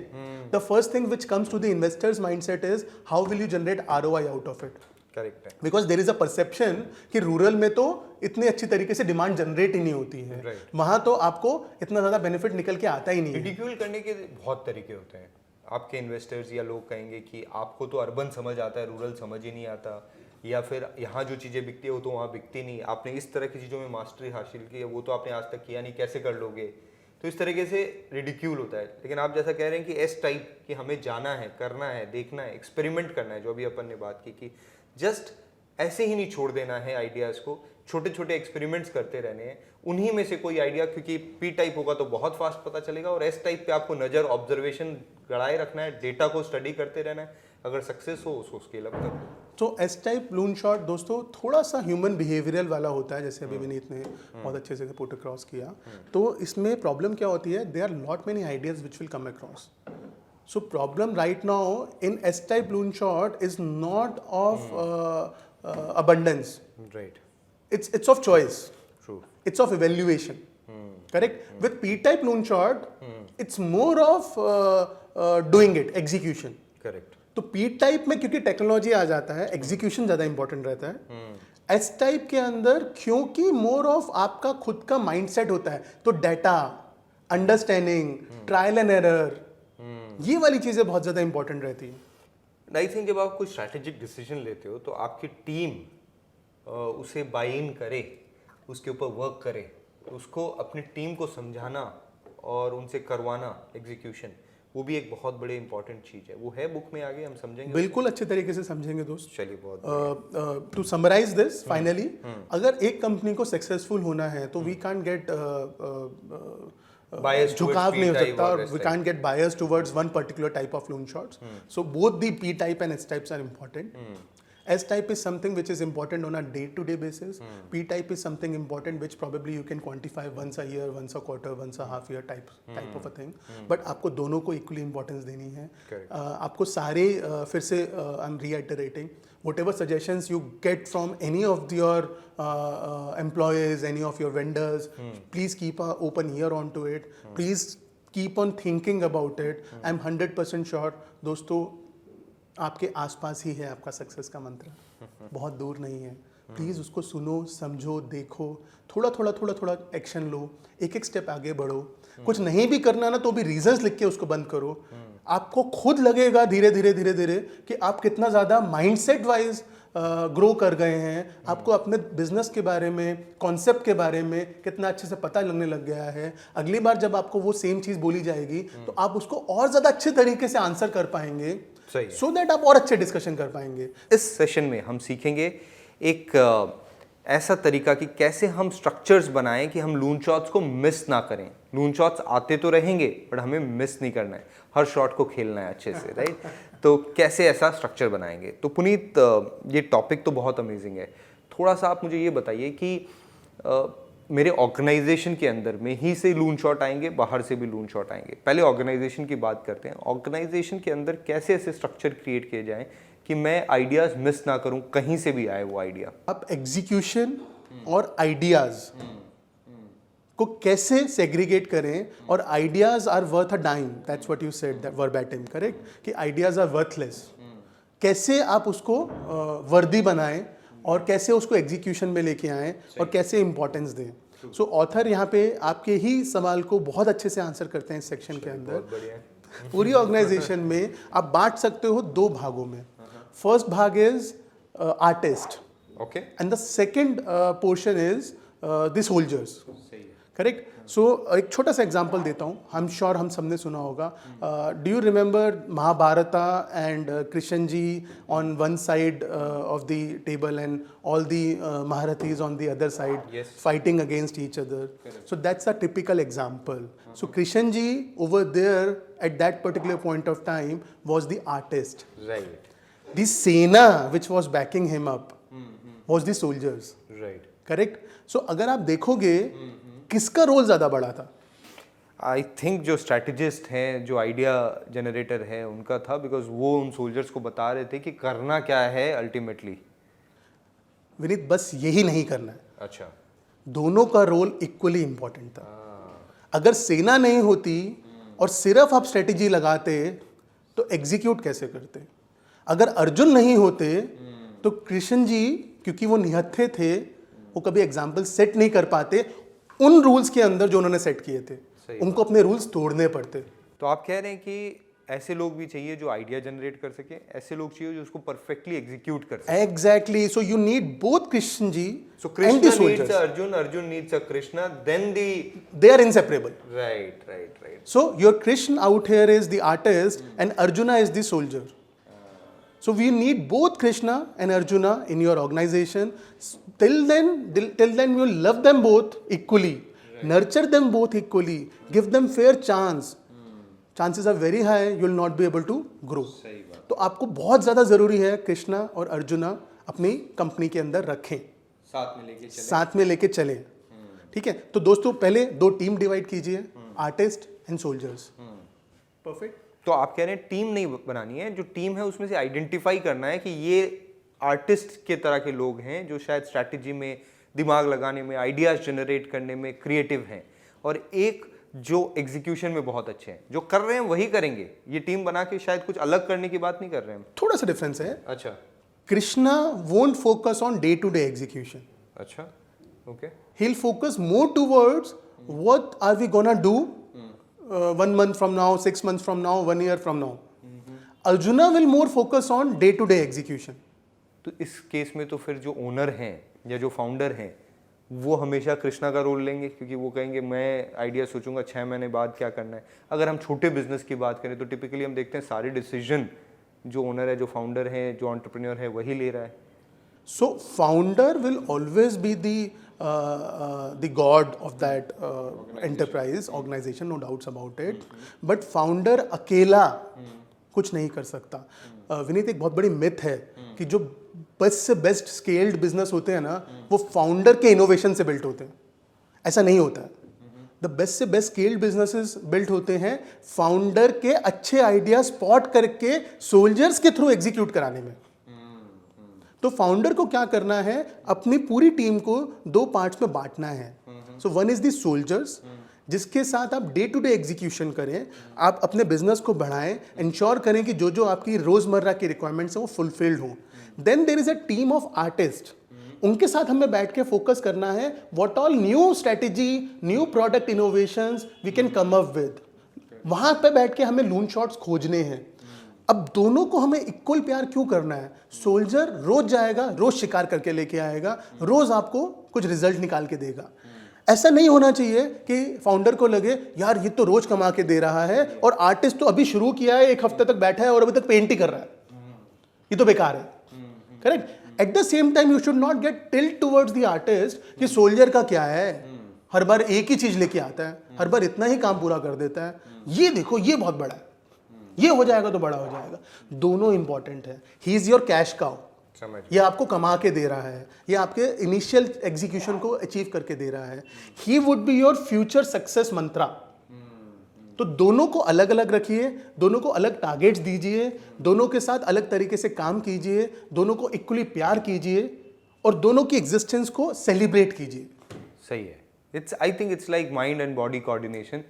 the first thing which comes to the investors mindset is how will you generate ROI out of it. Correct है, because there is a perception कि रूरल में तो इतनी अच्छी तरीके से डिमांड जनरेट ही नहीं होती है, वहां तो आपको इतना ज्यादा बेनिफिट निकल के आता ही नहीं है। रिडिक्यूल करने के बहुत तरीके होते हैं। आपके इन्वेस्टर्स या लोग कहेंगे कि आपको तो अर्बन समझ आता है, रूरल समझ ही नहीं आता, या फिर यहाँ जो चीज़ें बिकती है वो तो वहाँ बिकती नहीं, आपने इस तरह की चीज़ों में मास्टरी हासिल की है, वो तो आपने आज तक किया नहीं, कैसे कर लोगे। तो इस तरीके से रिडिक्यूल होता है। लेकिन आप जैसा कह रहे हैं कि S-टाइप कि हमें जाना है, करना है, देखना है, एक्सपेरिमेंट करना है, जो अभी अपन ने बात की कि जस्ट ऐसे ही नहीं छोड़ देना है आइडियाज़ को, छोटे छोटे एक्सपेरिमेंट्स करते रहने हैं, उन्हीं में से कोई आइडिया, क्योंकि P-टाइप होगा तो बहुत फास्ट पता चलेगा, और S-टाइप पे आपको नज़र, ऑब्जर्वेशन गड़ाए रखना है, डेटा को स्टडी करते रहना है, अगर सक्सेस हो उसको स्केल अप करो। तो S-टाइप लून शॉट दोस्तों थोड़ा सा ह्यूमन बिहेवियरल वाला होता है, जैसे अभी विनीत ने बहुत अच्छे से पुट अक्रॉस किया। तो इसमें प्रॉब्लम क्या होती है, there are lot many ideas which will come across. So problem right now in S-type loan short is not of abundance. Right. It's of choice. True. It's of evaluation. Correct. With P-type loan short, it's more of doing it, execution. Correct. तो P-type में क्योंकि technology आ जाता है, execution ज़्यादा important रहता है। S-type के अंदर क्योंकि मोर ऑफ आपका खुद का माइंडसेट होता है, तो data, understanding, trial and error, ये वाली चीजें बहुत ज्यादा इंपॉर्टेंट रहती है। आई थिंक जब आप कोई स्ट्रैटेजिक डिसीजन लेते हो तो आपकी टीम उसे बाय इन करे, उसके ऊपर वर्क करे, उसको अपनी टीम को समझाना और उनसे करवाना एग्जीक्यूशन, वो भी एक बहुत बड़े इंपॉर्टेंट चीज है। वो है बुक में, आगे हम समझेंगे, बिल्कुल अच्छे तरीके से समझेंगे दोस्त। चलिए, बहुत टू समराइज दिस फाइनली, अगर एक कंपनी को सक्सेसफुल होना है तो we can't get Biased towards झुकाव नहीं हो P-type सकता or और S we type. can't get biased towards one particular type of loan shots. So both the P type and S types are important. S type is something which is important on a day-to-day basis. P type is something important which probably you can quantify once a year, once a quarter, once a half year type of a thing. But आपको दोनों को equally importance देनी है. Correct. आपको सारे फिर से I'm reiterating whatever suggestions you get from any of your employees, any of your vendors, please keep an open ear onto it. Please keep on thinking about it. I'm 100% sure दोस्तों आपके आसपास ही है आपका success का मंत्र, बहुत दूर नहीं है. प्लीज़ उसको सुनो, समझो, देखो, थोड़ा एक्शन लो, एक स्टेप आगे बढ़ो. कुछ नहीं भी करना ना तो भी रीजंस लिख के उसको बंद करो. आपको खुद लगेगा धीरे धीरे कि आप कितना ज़्यादा माइंडसेट वाइज ग्रो कर गए हैं. आपको अपने बिजनेस के बारे में, कॉन्सेप्ट के बारे में कितना अच्छे से पता लगने लग गया है. अगली बार जब आपको वो सेम चीज़ बोली जाएगी तो आप उसको और ज़्यादा अच्छे तरीके से आंसर कर पाएंगे, सो दैट आप और अच्छे डिस्कशन कर पाएंगे. इस सेशन में हम सीखेंगे एक ऐसा तरीका कि कैसे हम स्ट्रक्चर्स बनाएं कि हम लून शॉट्स को मिस ना करें. लून शॉट्स आते तो रहेंगे बट हमें मिस नहीं करना है, हर शॉट को खेलना है अच्छे से, राइट. तो कैसे ऐसा स्ट्रक्चर बनाएंगे. तो पुनीत, ये टॉपिक तो बहुत अमेजिंग है. थोड़ा सा आप मुझे ये बताइए कि मेरे ऑर्गेनाइजेशन के अंदर में ही से लून शॉट आएंगे, बाहर से भी लून शॉट आएंगे. पहले ऑर्गेनाइजेशन की बात करते हैं. ऑर्गेनाइजेशन के अंदर कैसे ऐसे स्ट्रक्चर क्रिएट किए जाएं कि मैं आइडियाज मिस ना करूं, कहीं से भी आए वो आइडिया. आप एग्जीक्यूशन और आइडियाज को कैसे सेग्रीगेट करें. और ideas are worth a dime, that's what you said, that verbatim, correct, कि आइडियाज आर वर्थलेस. कैसे आप उसको वर्दी बनाएं और कैसे उसको एग्जीक्यूशन में लेके आएं और कैसे इंपॉर्टेंस दें. सो ऑथर यहाँ पे आपके ही सवाल को बहुत अच्छे से आंसर करते हैं इस सेक्शन के अंदर. पूरी ऑर्गेनाइजेशन में आप बांट सकते हो दो भागों में. फर्स्ट भाग is artist, okay, and the second portion is the soldiers, correct. So एक छोटा सा एग्जांपल देता हूँ. आई एम श्योर हम सबने सुना होगा. Do you remember Mahabharata and Krishna ji on one side of the table and all the महारथीज on the other side fighting against each other. So that's a typical example. So Krishan ji over there at that particular point of time was the artist. Right, The Sena which was backing him up was the soldiers. Right. Correct? So अगर आप देखोगे किसका role ज़्यादा बड़ा था? I think जो strategist हैं, जो आइडिया जनरेटर है, उनका था, बिकॉज वो उन सोल्जर्स को बता रहे थे कि करना क्या है अल्टीमेटली. विनीत, बस यही नहीं करना है, अच्छा, दोनों का रोल इक्वली इंपॉर्टेंट था. अगर सेना नहीं होती और सिर्फ आप स्ट्रेटेजी लगाते तो एग्जीक्यूट कैसे करते. अगर अर्जुन नहीं होते तो कृष्ण जी, क्योंकि वो निहत्थे थे, वो कभी एग्जाम्पल सेट नहीं कर पाते उन रूल्स के अंदर जो उन्होंने सेट किए थे. उनको अपने रूल्स तोड़ने पड़ते. तो आप कह रहे हैं कि ऐसे लोग भी चाहिए जो आइडिया जनरेट कर सके, ऐसे लोग चाहिए जो उसको परफेक्टली एग्जीक्यूट कर सके. Exactly. So you need both Krishna ji So and Krishna the needs soldiers. a Arjun, Arjun needs a Krishna, then the They are inseparable. right, right, right. So your Krishna out here is the artist and Arjuna is the soldier. So we need both Krishna and Arjuna in your organization. Till then you love them both equally, nurture them both equally, give them fair chance. Chances are very high you will not be able to grow. तो आपको बहुत ज़्यादा ज़रूरी है कृष्णा और अर्जुना अपनी company के अंदर रखें, साथ में लेके चलें. ठीक है. तो दोस्तों पहले दो टीम डिवाइड कीजिए, आर्टिस्ट एंड सोल्जर्स. परफेक्ट. तो आप कह रहे हैं टीम नहीं बनानी है, जो टीम है उसमें से आइडेंटिफाई करना है कि ये आर्टिस्ट के तरह के लोग हैं जो शायद स्ट्रैटेजी में, दिमाग लगाने में, आइडियाज जनरेट करने में क्रिएटिव हैं, और एक जो एग्जीक्यूशन में बहुत अच्छे हैं. जो कर रहे हैं वही करेंगे. ये टीम बना के शायद कुछ अलग करने की बात नहीं कर रहे हैं. थोड़ा सा डिफरेंस है. अच्छा, Krishna won't focus on day-to-day execution. अच्छा, okay. He'll focus more towards what are we gonna do 1 month from now, 6 months from now, 1 year from now. Arjuna will more focus on day-to-day execution. तो इस case में तो फिर जो owner हैं या जो फाउंडर हैं वो हमेशा कृष्णा का रोल लेंगे, क्योंकि वो कहेंगे मैं आइडिया सोचूंगा 6 महीने बाद क्या करना है. अगर हम छोटे बिजनेस की बात करें तो टिपिकली हम देखते हैं सारे डिसीजन जो ओनर है, जो फाउंडर है, जो एंटरप्रेन्योर है, वही ले रहा है. So founder will always be the the god of that enterprise organization, no doubts about it, but founder अकेला कुछ नहीं कर सकता. विनीत, एक बहुत बड़ी मिथ है कि जो बेस्ट से बेस्ट स्केल्ड बिजनेस होते हैं ना, वो फाउंडर के इनोवेशन से बिल्ट होते हैं. ऐसा नहीं होता है. द बेस्ट से बेस्ट स्केल्ड बिजनेसेस बिल्ट होते हैं फाउंडर के अच्छे आइडिया स्पॉट करके सोल्जर्स के थ्रू एग्जीक्यूट कराने में. तो फाउंडर को क्या करना है, अपनी पूरी टीम को 2 पार्ट्स में बांटना है. So one is the soldiers, जिसके साथ आप डे टू डे एग्जीक्यूशन करें, आप अपने बिजनेस को बढ़ाएं, इंश्योर करें कि जो जो आपकी रोजमर्रा की रिक्वायरमेंट्स हैं वो फुलफिल्ड हों. Then there is a team of artist, उनके साथ हमें बैठ के फोकस करना है what all new strategy, new product innovations we can come up with. वहां पे बैठ के हमें लून शॉट्स खोजने हैं. अब दोनों को हमें इक्वल प्यार क्यों करना है? सोल्जर रोज जाएगा, रोज शिकार करके लेके आएगा, रोज आपको कुछ रिजल्ट निकाल के देगा. ऐसा नहीं होना चाहिए कि फाउंडर को लगे यार ये तो रोज कमा के दे रहा है, और आर्टिस्ट तो अभी शुरू किया है, 1 हफ्ते तक बैठा है और अभी तक पेंट ही कर रहा है, ये तो बेकार है. Correct. At the same time you should not gate tilt towards the artist कि सोल्जर का क्या है, हर बार एक ही चीज लेके आता है, हर बार इतना ही काम पूरा कर देता है, ये देखो ये बहुत बड़ा है, ये हो जाएगा तो बड़ा हो जाएगा. दोनों इंपॉर्टेंट है. He is your cash cow, ये आपको कमा के दे रहा है, ये आपके इनिशियल एग्जीक्यूशन को अचीव करके दे रहा है. He would be your future success mantra. तो दोनों को अलग अलग रखिए, दोनों को अलग टारगेट्स दीजिए, दोनों के साथ अलग तरीके से काम कीजिए, दोनों को इक्वली प्यार कीजिए और दोनों की एग्जिस्टेंस को सेलिब्रेट कीजिए. सही है. I think it's like mind and body coordination.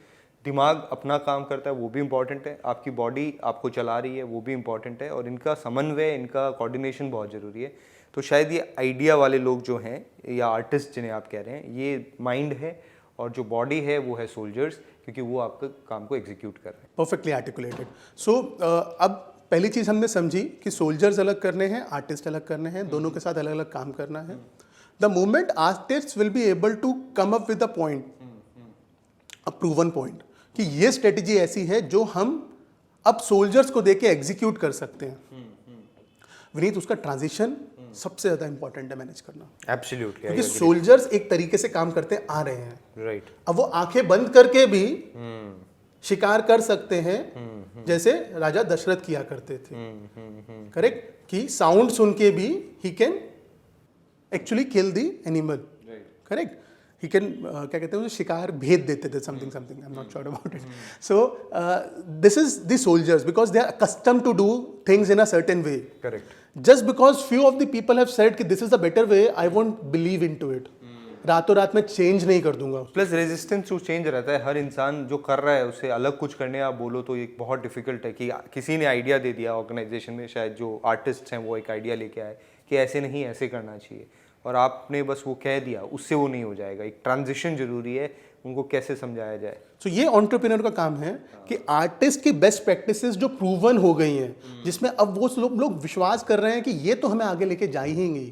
दिमाग अपना काम करता है, वो भी इम्पॉर्टेंट है, आपकी बॉडी आपको चला रही है, वो भी इम्पॉर्टेंट है, और इनका समन्वय, इनका कोऑर्डिनेशन बहुत ज़रूरी है. तो शायद ये आइडिया वाले लोग जो हैं, या आर्टिस्ट जिन्हें आप कह रहे हैं, ये माइंड है, और जो बॉडी है वो है सोल्जर्स, क्योंकि वो आपके काम को एग्जीक्यूट कर रहे हैं. Perfectly articulated. सो अब पहली चीज़ हमने समझी कि सोल्जर्स अलग करने हैं, आर्टिस्ट अलग करने हैं, दोनों के साथ अलग अलग काम करना है. The moment artist will be able to come up with a point, a proven point, कि ये स्ट्रेटेजी ऐसी है जो हम अब सोल्जर्स को देके एग्जीक्यूट कर सकते हैं, विनीत, उसका ट्रांजिशन सबसे ज्यादा इंपॉर्टेंट है मैनेज करना. एब्सोल्युटली. क्योंकि सोल्जर्स एक तरीके से काम करते आ रहे हैं. राइट. अब वो आंखें बंद करके भी शिकार कर सकते हैं, जैसे राजा दशरथ किया करते थे. करेक्ट. कि साउंड सुन के भी he can actually kill the animal. Correct. He can क्या कहते हैं, शिकार भेद देते थे, something something, I am not sure about it. So this is the soldiers because they are accustomed to do things in a certain way. Correct. Just because few of the people have said कि this is the better way, I won't believe into it. रातों रात में change नहीं कर दूंगा. Plus resistance to change रहता है. हर इंसान जो कर रहा है उससे अलग कुछ करने आप बोलो तो ये बहुत डिफिकल्ट है. कि किसी ने आइडिया दे दिया ऑर्गेनाइजेशन में, शायद जो आर्टिस्ट हैं वो एक आइडिया लेके आए कि ऐसे नहीं, ऐसे करना चाहिए, और आपने बस वो कह दिया, उससे वो नहीं हो जाएगा. एक ट्रांजिशन जरूरी है, उनको कैसे समझाया जाए. तो ये एंटरप्रेन्योर का काम है कि आर्टिस्ट की बेस्ट प्रैक्टिसेस जो प्रूवन हो गई हैं, जिसमें अब वो लोग विश्वास कर रहे हैं कि ये तो हमें आगे लेके जा ही नहीं,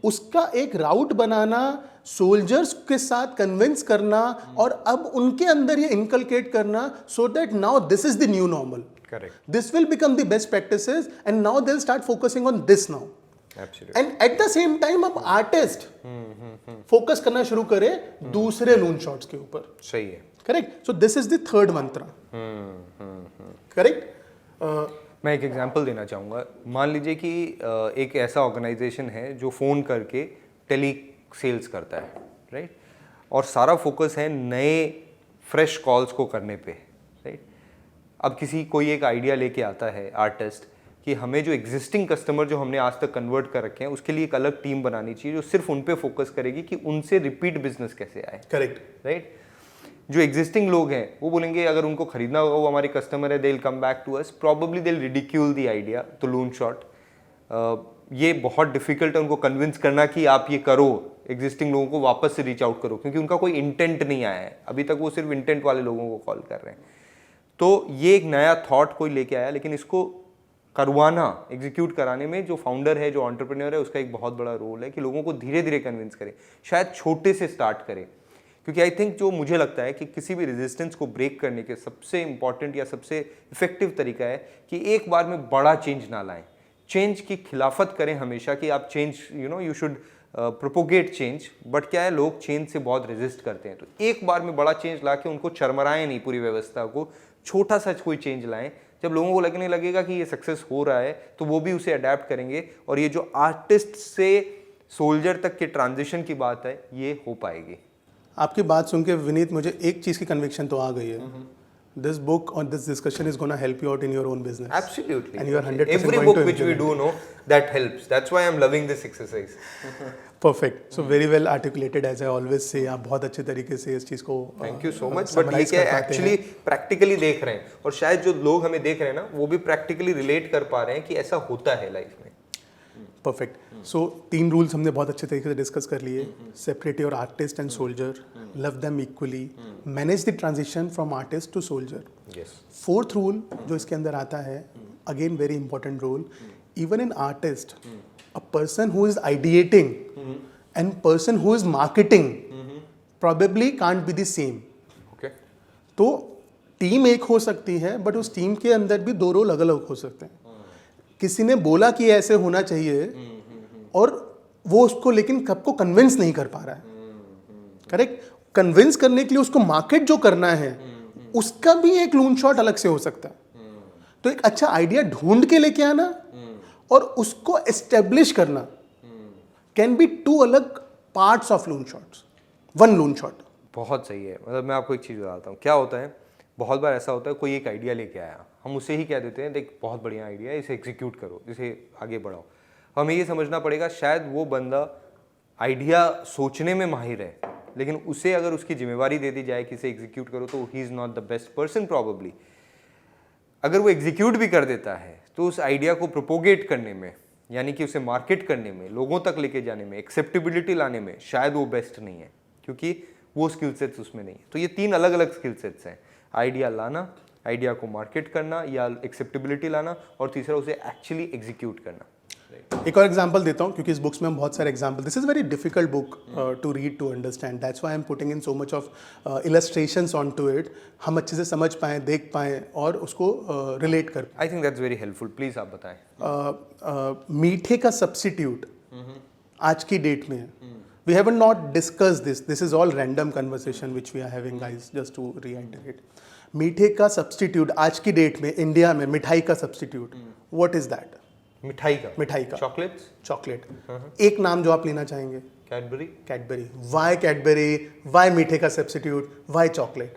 उसका एक राउट बनाना, सोल्जर्स के साथ कन्विंस करना, और अब उनके अंदर ये इनकलकेट करना, so that now this is the new normal. Correct. This will become the best practices and now they will start focusing on this now. Absolutely. And at the same time अब artist focus करना शुरू करे दूसरे लून shots के ऊपर. सही है. Correct. So this is the third मंत्र. करेक्ट. मैं एक एग्जांपल देना चाहूँगा. मान लीजिए कि एक ऐसा ऑर्गेनाइजेशन है जो फ़ोन करके टेली सेल्स करता है, राइट, और सारा फोकस है नए फ्रेश कॉल्स को करने पे, राइट. अब कोई एक आइडिया लेके आता है आर्टिस्ट कि हमें जो एग्जिस्टिंग कस्टमर जो हमने आज तक कन्वर्ट कर रखे हैं उसके लिए एक अलग टीम बनानी चाहिए जो सिर्फ उन पे फोकस करेगी कि उनसे रिपीट बिजनेस कैसे आए. करेक्ट. राइट. जो एग्जिस्टिंग लोग हैं वो बोलेंगे अगर उनको खरीदना होगा, वो हमारे कस्टमर है, they will come back to us, probably they will ridicule the idea. तो लून शॉट ये बहुत डिफिकल्ट है उनको कन्विंस करना कि आप ये करो, एग्जिस्टिंग लोगों को वापस से रीच आउट करो, क्योंकि उनका कोई इंटेंट नहीं आया है अभी तक, वो सिर्फ इंटेंट वाले लोगों को कॉल कर रहे हैं. तो ये एक नया थॉट कोई लेके आया, लेकिन इसको करवाना, एग्जीक्यूट कराने में जो फाउंडर है, जो एंटरप्रेन्योर है, उसका एक बहुत बड़ा रोल है कि लोगों को धीरे धीरे कन्विंस करे, शायद छोटे से स्टार्ट करे. क्योंकि आई थिंक जो मुझे लगता है कि किसी भी रेजिस्टेंस को ब्रेक करने के सबसे इंपॉर्टेंट या सबसे इफेक्टिव तरीका है कि एक बार में बड़ा चेंज ना लाएं. चेंज की खिलाफत करें हमेशा कि आप change, you should propagate change, but क्या है लोग चेंज से बहुत रेजिस्ट करते हैं। तो एक बार में बड़ा चेंज ला के उनको चरमराएं नहीं पूरी व्यवस्था को, छोटा सा कोई चेंज लाएं। जब लोगों को लगने लगेगा कि ये सक्सेस हो रहा है तो वो भी उसे अडेप्ट करेंगे, और ये जो आर्टिस्ट से सोल्जर तक के ट्रांजिशन की बात है ये हो पाएगी। आपकी बात सुन के विनीत मुझे एक चीज़ की कन्विक्शन तो आ गई है, this book or this discussion is going to help you out in your own business. Absolutely. And you are 100% Every going book to which we do know, that helps. That's why I'm loving this exercise. Perfect. So very well articulated, as I always say. आप बहुत अच्छे तरीके से इस चीज़ को Thank you so much. But ये क्या है एक्चुअली प्रैक्टिकली देख रहे हैं, और शायद जो लोग हमें देख रहे हैं ना वो भी प्रैक्टिकली रिलेट कर पा रहे हैं कि ऐसा होता है लाइफ में। परफेक्ट। सो 3 रूल्स हमने बहुत अच्छे तरीके से डिस्कस कर लिए। Separate your artist and soldier, love them equally, manage the transition from artist to soldier. Yes. 4th rule जो इसके अंदर आता है, again very important rule, even an artist, a person who is ideating and person who is marketing probably can't be the same. Okay. तो team एक हो सकती है, बट उस टीम के अंदर भी 2 रोल अलग अलग हो सकते हैं। किसी ने बोला कि ऐसे होना चाहिए और वो उसको लेकिन कब को कन्विंस नहीं कर पा रहा है। करेक्ट। कन्विंस करने के लिए उसको मार्केट जो करना है उसका भी एक लून शॉट अलग से हो सकता है। तो एक अच्छा आइडिया ढूंढ के लेके आना और उसको एस्टेब्लिश करना कैन बी 2 अलग parts of loon shots, 1 loon shot. बहुत सही है। मतलब मैं आपको एक चीज़ बताता हूँ, क्या होता है बहुत बार ऐसा होता है कोई एक आइडिया लेके आया, हम उसे ही कह देते हैं देख बहुत बढ़िया आइडिया है, इसे एग्जीक्यूट करो, इसे आगे बढ़ाओ। हमें ये समझना पड़ेगा शायद वो बंदा आइडिया सोचने में माहिर है, लेकिन उसे अगर उसकी जिम्मेवारी दे दी जाए कि इसे एग्जीक्यूट करो तो he is not the best person probably. अगर वो एग्जीक्यूट भी कर देता है तो उस आइडिया को प्रोपोगेट करने में, यानी कि उसे मार्केट करने में, लोगों तक लेके जाने में, एक्सेप्टेबिलिटी लाने में शायद वो बेस्ट नहीं है, क्योंकि वो स्किल सेट्स उसमें नहीं है। तो ये 3 अलग अलग स्किल सेट्स हैं, आइडिया लाना, आइडिया को मार्केट करना या एक्सेप्टेबिलिटी लाना, और तीसरा उसे एक्चुअली एग्जीक्यूट करना। एक और एग्जांपल देता हूँ, क्योंकि इस बुक्स में हम बहुत सारे example, this is very difficult book to read to understand, that's why I am putting in so much of illustrations on to it, हम अच्छे से समझ पाएँ, देख पाएँ और उसको रिलेट कर। I think that's very helpful, please आप बताएं। मीठे का सब्स्टिट्यूट आज की डेट में, we have not discussed this is all random conversation which we are having guys, just to reiterate. मीठे का सब्स्टिट्यूट आज की डेट में इंडिया में, मिठाई का सब्स्टिट्यूट, व्हाट इज दैट? मिठाई का? मिठाई का चॉकलेट्स। चॉकलेट। एक नाम जो आप लेना चाहेंगे? Cadbury. Cadbury. Why Cadbury? Why मीठे का सब्स्टिट्यूट? Y chocolate?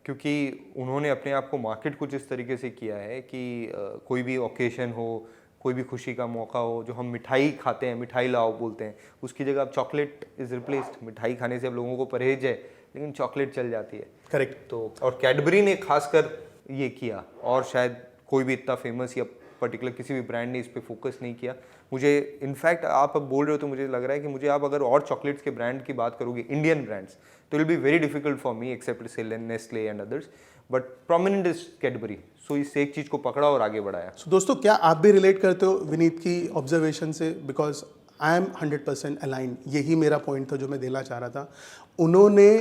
क्योंकि उन्होंने अपने आप को मार्केट कुछ इस तरीके से किया है कि कोई भी ओकेशन हो, कोई भी खुशी का मौका हो, जो हम मिठाई खाते हैं, मिठाई लाओ बोलते हैं, उसकी जगह अब चॉकलेट इज रिप्लेस्ड। मिठाई खाने से अब लोगों को परहेज है, लेकिन चॉकलेट चल जाती है। करेक्ट। तो और कैडबरी ने खासकर ये किया, और शायद कोई भी इतना फेमस या पर्टिकुलर किसी भी ब्रांड ने इस पे फोकस नहीं किया। मुझे इनफैक्ट आप अब बोल रहे हो तो मुझे लग रहा है कि मुझे आप अगर और चॉकलेट्स के ब्रांड की बात करोगे, इंडियन ब्रांड्स, तो will be very difficult for me except say Nestle and others, but prominent is Cadbury. So इस एक चीज़ को पकड़ा और आगे बढ़ाया। सो दोस्तों, क्या आप भी रिलेट करते हो विनीत की ऑब्जर्वेशन से? Because I am 100% align. यही मेरा पॉइंट था जो मैं देना चाह रहा था। उन्होंने,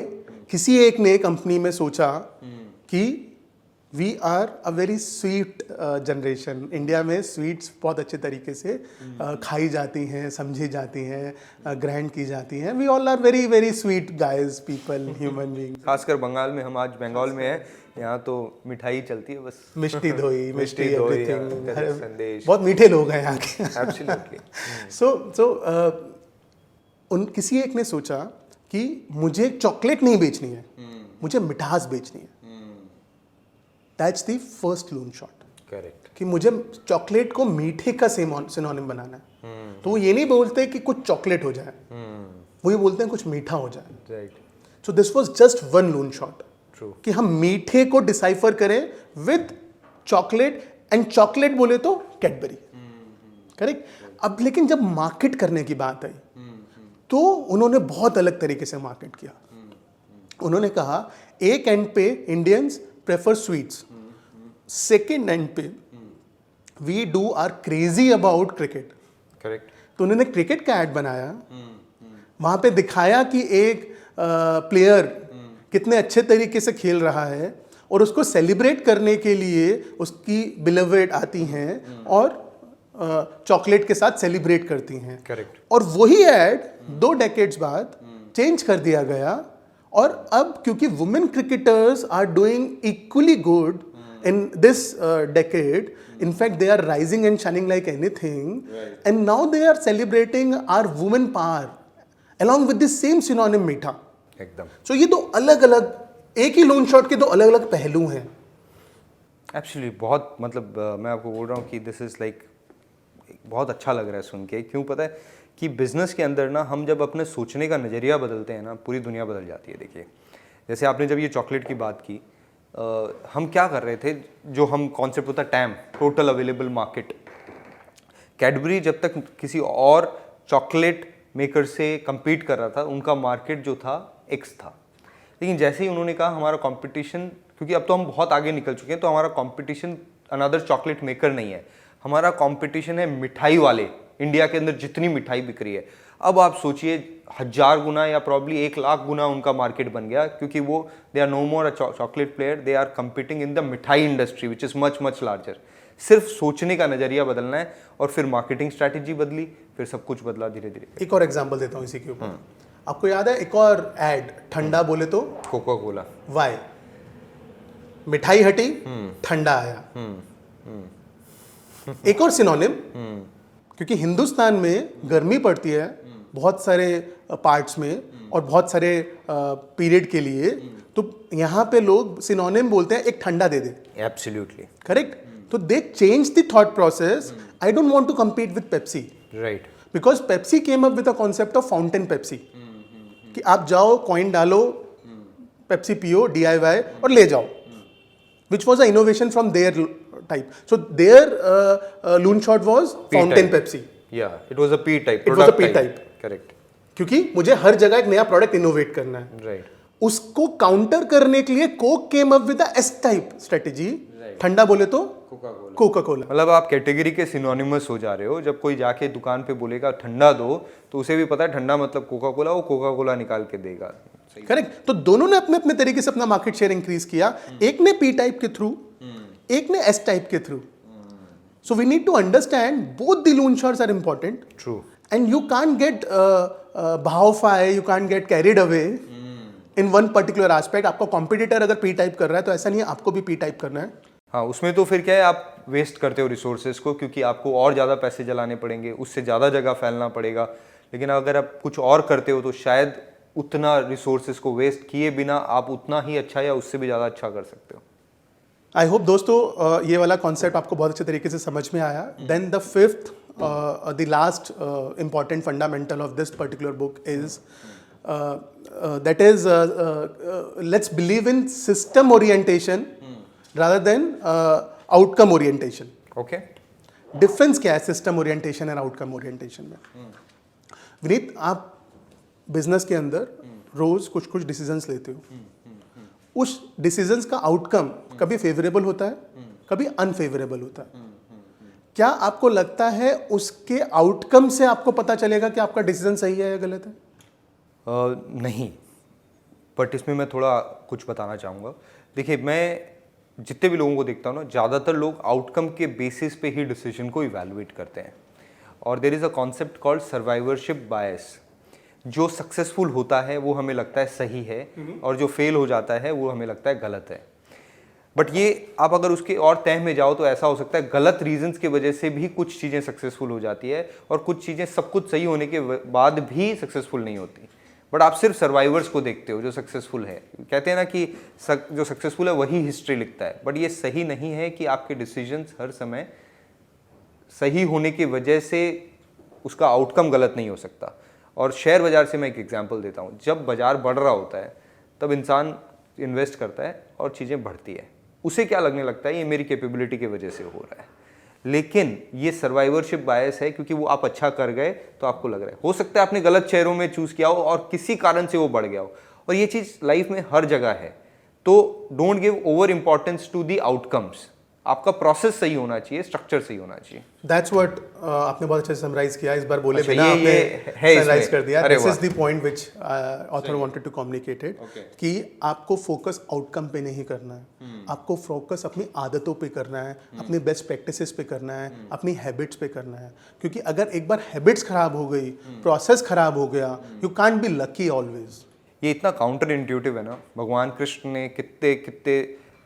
किसी एक ने कंपनी में सोचा कि we are a very sweet generation. India में स्वीट्स बहुत अच्छे तरीके से खाई जाती हैं, समझी जाती हैं, ग्रहण की जाती हैं। We all are very very sweet guys, people, human being. खासकर बंगाल में, हम आज बंगाल में हैं, यहाँ तो मिठाई चलती है बस। मिष्टी दोई, मिष्टी एवरीथिंग, संदेश। बहुत मीठे लोग हैं यहाँ के। एब्सोल्युटली। उन किसी एक ने सोचा कि मुझे चॉकलेट नहीं बेचनी है, मुझे मिठास बेचनी है। That's the first loon shot. Correct. कि मुझे चॉकलेट को मीठे का सिनोनिम बनाना है। तो वो ये नहीं बोलते कि कुछ चॉकलेट हो जाए, वो ये बोलते हैं कुछ मीठा हो जाए। Right. So this was just 1 loon shot. True. कि हम मीठे को डिसाइफर करें विद चॉकलेट, एंड चॉकलेट बोले तो कैडबरी। करेक्ट। अब लेकिन जब मार्केट करने की बात आई तो उन्होंने बहुत अलग तरीके से मार्केट किया। उन्होंने कहा एक एंड पे Indians prefer sweets, second end पे we do are crazy about cricket. Correct. तो उन्होंने क्रिकेट का ऐड बनाया, वहां पे दिखाया कि एक प्लेयर कितने अच्छे तरीके से खेल रहा है, और उसको सेलिब्रेट करने के लिए उसकी बिलवेड आती हैं और चॉकलेट के साथ सेलिब्रेट करती हैं। करेक्ट। और वही एड 2 डेकेड्स बाद चेंज कर दिया गया, और अब क्योंकि women cricketers are doing equally good in this decade, in fact they are rising and shining like anything, and now they are celebrating our women power along with the same synonym मीठा। एकदम। so ये दो अलग अलग, एक ही loan shot के दो अलग अलग पहलू हैं। एक्चुअली बहुत मतलब मैं आपको बोल रहा हूँ कि दिस इज़ लाइक बहुत अच्छा लग रहा है सुन के। क्यों पता है कि बिज़नेस के अंदर ना हम जब अपने सोचने का नज़रिया बदलते हैं ना, पूरी दुनिया बदल जाती है। देखिए जैसे आपने जब ये चॉकलेट की बात की, हम क्या कर रहे थे, जो हम कॉन्सेप्ट होता है time, total available market. Cadbury जब तक किसी और चॉकलेट मेकर से compete कर रहा था, उनका मार्केट जो था X था। लेकिन जैसे ही उन्होंने कहा हमारा कंपटीशन, क्योंकि अब तो हम बहुत आगे निकल चुके हैं, तो हमारा कंपटीशन अनदर चॉकलेट मेकर नहीं है, हमारा कंपटीशन है मिठाई वाले। इंडिया के अंदर जितनी मिठाई बिक रही है, अब आप सोचिए 1000 गुना या प्रॉब्ली 1 लाख गुना उनका मार्केट बन गया, क्योंकि वो they are no more a chocolate player, they are competing in the mithai industry which is much much larger. सिर्फ सोचने का नज़रिया बदलना है, और फिर मार्केटिंग स्ट्रैटेजी बदली, फिर सब कुछ बदला धीरे धीरे। एक और एग्जांपल देता हूँ इसी के ऊपर। आपको याद है एक और एड, ठंडा बोले तो कोका कोला। वाई, मिठाई हटी ठंडा आया। एक और सिनोनिम, क्योंकि हिंदुस्तान में गर्मी पड़ती है बहुत सारे पार्ट्स में और बहुत सारे पीरियड के लिए, तो यहाँ पे लोग सिनोनिम बोलते हैं एक ठंडा दे दे। Absolutely correct. तो they change the thought process. I don't want to compete with Pepsi, right, because Pepsi came up with the concept of fountain Pepsi, कि आप जाओ कॉइन डालो, पेप्सी पियो DIY और ले जाओ, which was an innovation from their type. So their loon shot was fountain Pepsi. Yeah, it was a P type. It was a P type. Correct. क्योंकि मुझे हर जगह एक नया प्रोडक्ट इनोवेट करना है। Right. उसको काउंटर करने के लिए Coke came up with the S type strategy. ठंडा बोले तो कोका कोला। मतलब आप कैटेगरी के सिनोनिमस हो जा रहे हो। जब कोई जाके दुकान पे बोलेगा ठंडा दो, तो उसे भी पता है ठंडा मतलब कोका कोला, वो कोका कोला निकाल के देगा। करेक्ट। तो दोनों ने अपने अपने तरीके से अपना मार्केट शेयर इंक्रीज किया, एक ने P टाइप के थ्रू, एक ने S टाइप के through. So we need to understand both the loan shots are important. True. And you can't get bhawfai, you can't get carried away in one particular aspect. आपका competitor अगर P type कर रहा है तो ऐसा नहीं है आपको भी P टाइप करना है। हाँ, उसमें तो फिर क्या है, आप वेस्ट करते हो रिसोर्सेज को, क्योंकि आपको और ज़्यादा पैसे जलाने पड़ेंगे, उससे ज़्यादा जगह फैलना पड़ेगा। लेकिन अगर आप कुछ और करते हो तो शायद उतना रिसोर्सेज को वेस्ट किए बिना आप उतना ही अच्छा या उससे भी ज़्यादा अच्छा कर सकते हो। आई होप दोस्तों ये वाला कॉन्सेप्ट आपको बहुत अच्छे तरीके से समझ में आया। Then the fifth, the last important fundamental of this particular book is that is let's believe in system orientation rather than outcome orientation. Okay. Difference क्या है सिस्टम ओरिएंटेशन और आउटकम ओरिएंटेशन में? विनीत, आप बिजनेस के अंदर रोज कुछ कुछ डिसीजंस लेते हो, उस डिसीजंस का आउटकम कभी फेवरेबल होता है, कभी अनफेवरेबल होता है। क्या आपको लगता है उसके आउटकम से आपको पता चलेगा कि आपका डिसीजन सही है या गलत है? नहीं, बट इसमें मैं थोड़ा कुछ बताना चाहूँगा। देखिए, मैं जितने भी लोगों को देखता हूँ ना, ज़्यादातर लोग आउटकम के बेसिस पे ही डिसीजन को इवैल्यूएट करते हैं। और there is a concept called survivorship bias. जो सक्सेसफुल होता है वो हमें लगता है सही है, और जो फेल हो जाता है वो हमें लगता है गलत है। बट ये आप अगर उसके और तह में जाओ तो ऐसा हो सकता है गलत रीजंस की वजह से भी कुछ चीज़ें सक्सेसफुल हो जाती है, और कुछ चीज़ें सब कुछ सही होने के बाद भी सक्सेसफुल नहीं होती। बट आप सिर्फ सर्वाइवर्स को देखते हो जो सक्सेसफुल है। कहते हैं ना कि जो सक्सेसफुल है वही हिस्ट्री लिखता है, बट ये सही नहीं है कि आपके डिसीजंस हर समय सही होने की वजह से उसका आउटकम गलत नहीं हो सकता। और शेयर बाज़ार से मैं एक एग्जांपल देता हूँ। जब बाज़ार बढ़ रहा होता है तब इंसान इन्वेस्ट करता है और चीज़ें बढ़ती है, उसे क्या लगने लगता है ये मेरी कैपेबिलिटी की वजह से हो रहा है। लेकिन ये सर्वाइवरशिप बायस है, क्योंकि वो आप अच्छा कर गए तो आपको लग रहा है, हो सकता है आपने गलत शेयरों में चूज़ किया हो और किसी कारण से वो बढ़ गया हो, और ये चीज़ लाइफ में हर जगह है। तो don't give over importance to the outcomes, आपका प्रोसेस सही होना चाहिए, स्ट्रक्चर सही होना चाहिए। दैट्स व्हाट आपने बहुत अच्छे से समराइज किया, इस बार बोले अच्छा, बिना ये है समराइज इसमें। कर दिया। अरे दिस इज वाह। The point which author wanted to communicate it, कि आपको फोकस आउटकम पे नहीं करना है, आपको फोकस अपनी आदतों पे करना है, अपनी बेस्ट प्रैक्टिसेस पे करना है, अपनी हैबिट्स पे करना है। क्योंकि अगर एक बार हैबिट्स खराब हो गई, प्रोसेस खराब हो गया, you can't be lucky always. ये इतना काउंटर इंट्यूटिव है ना। भगवान कृष्ण ने कितने कितने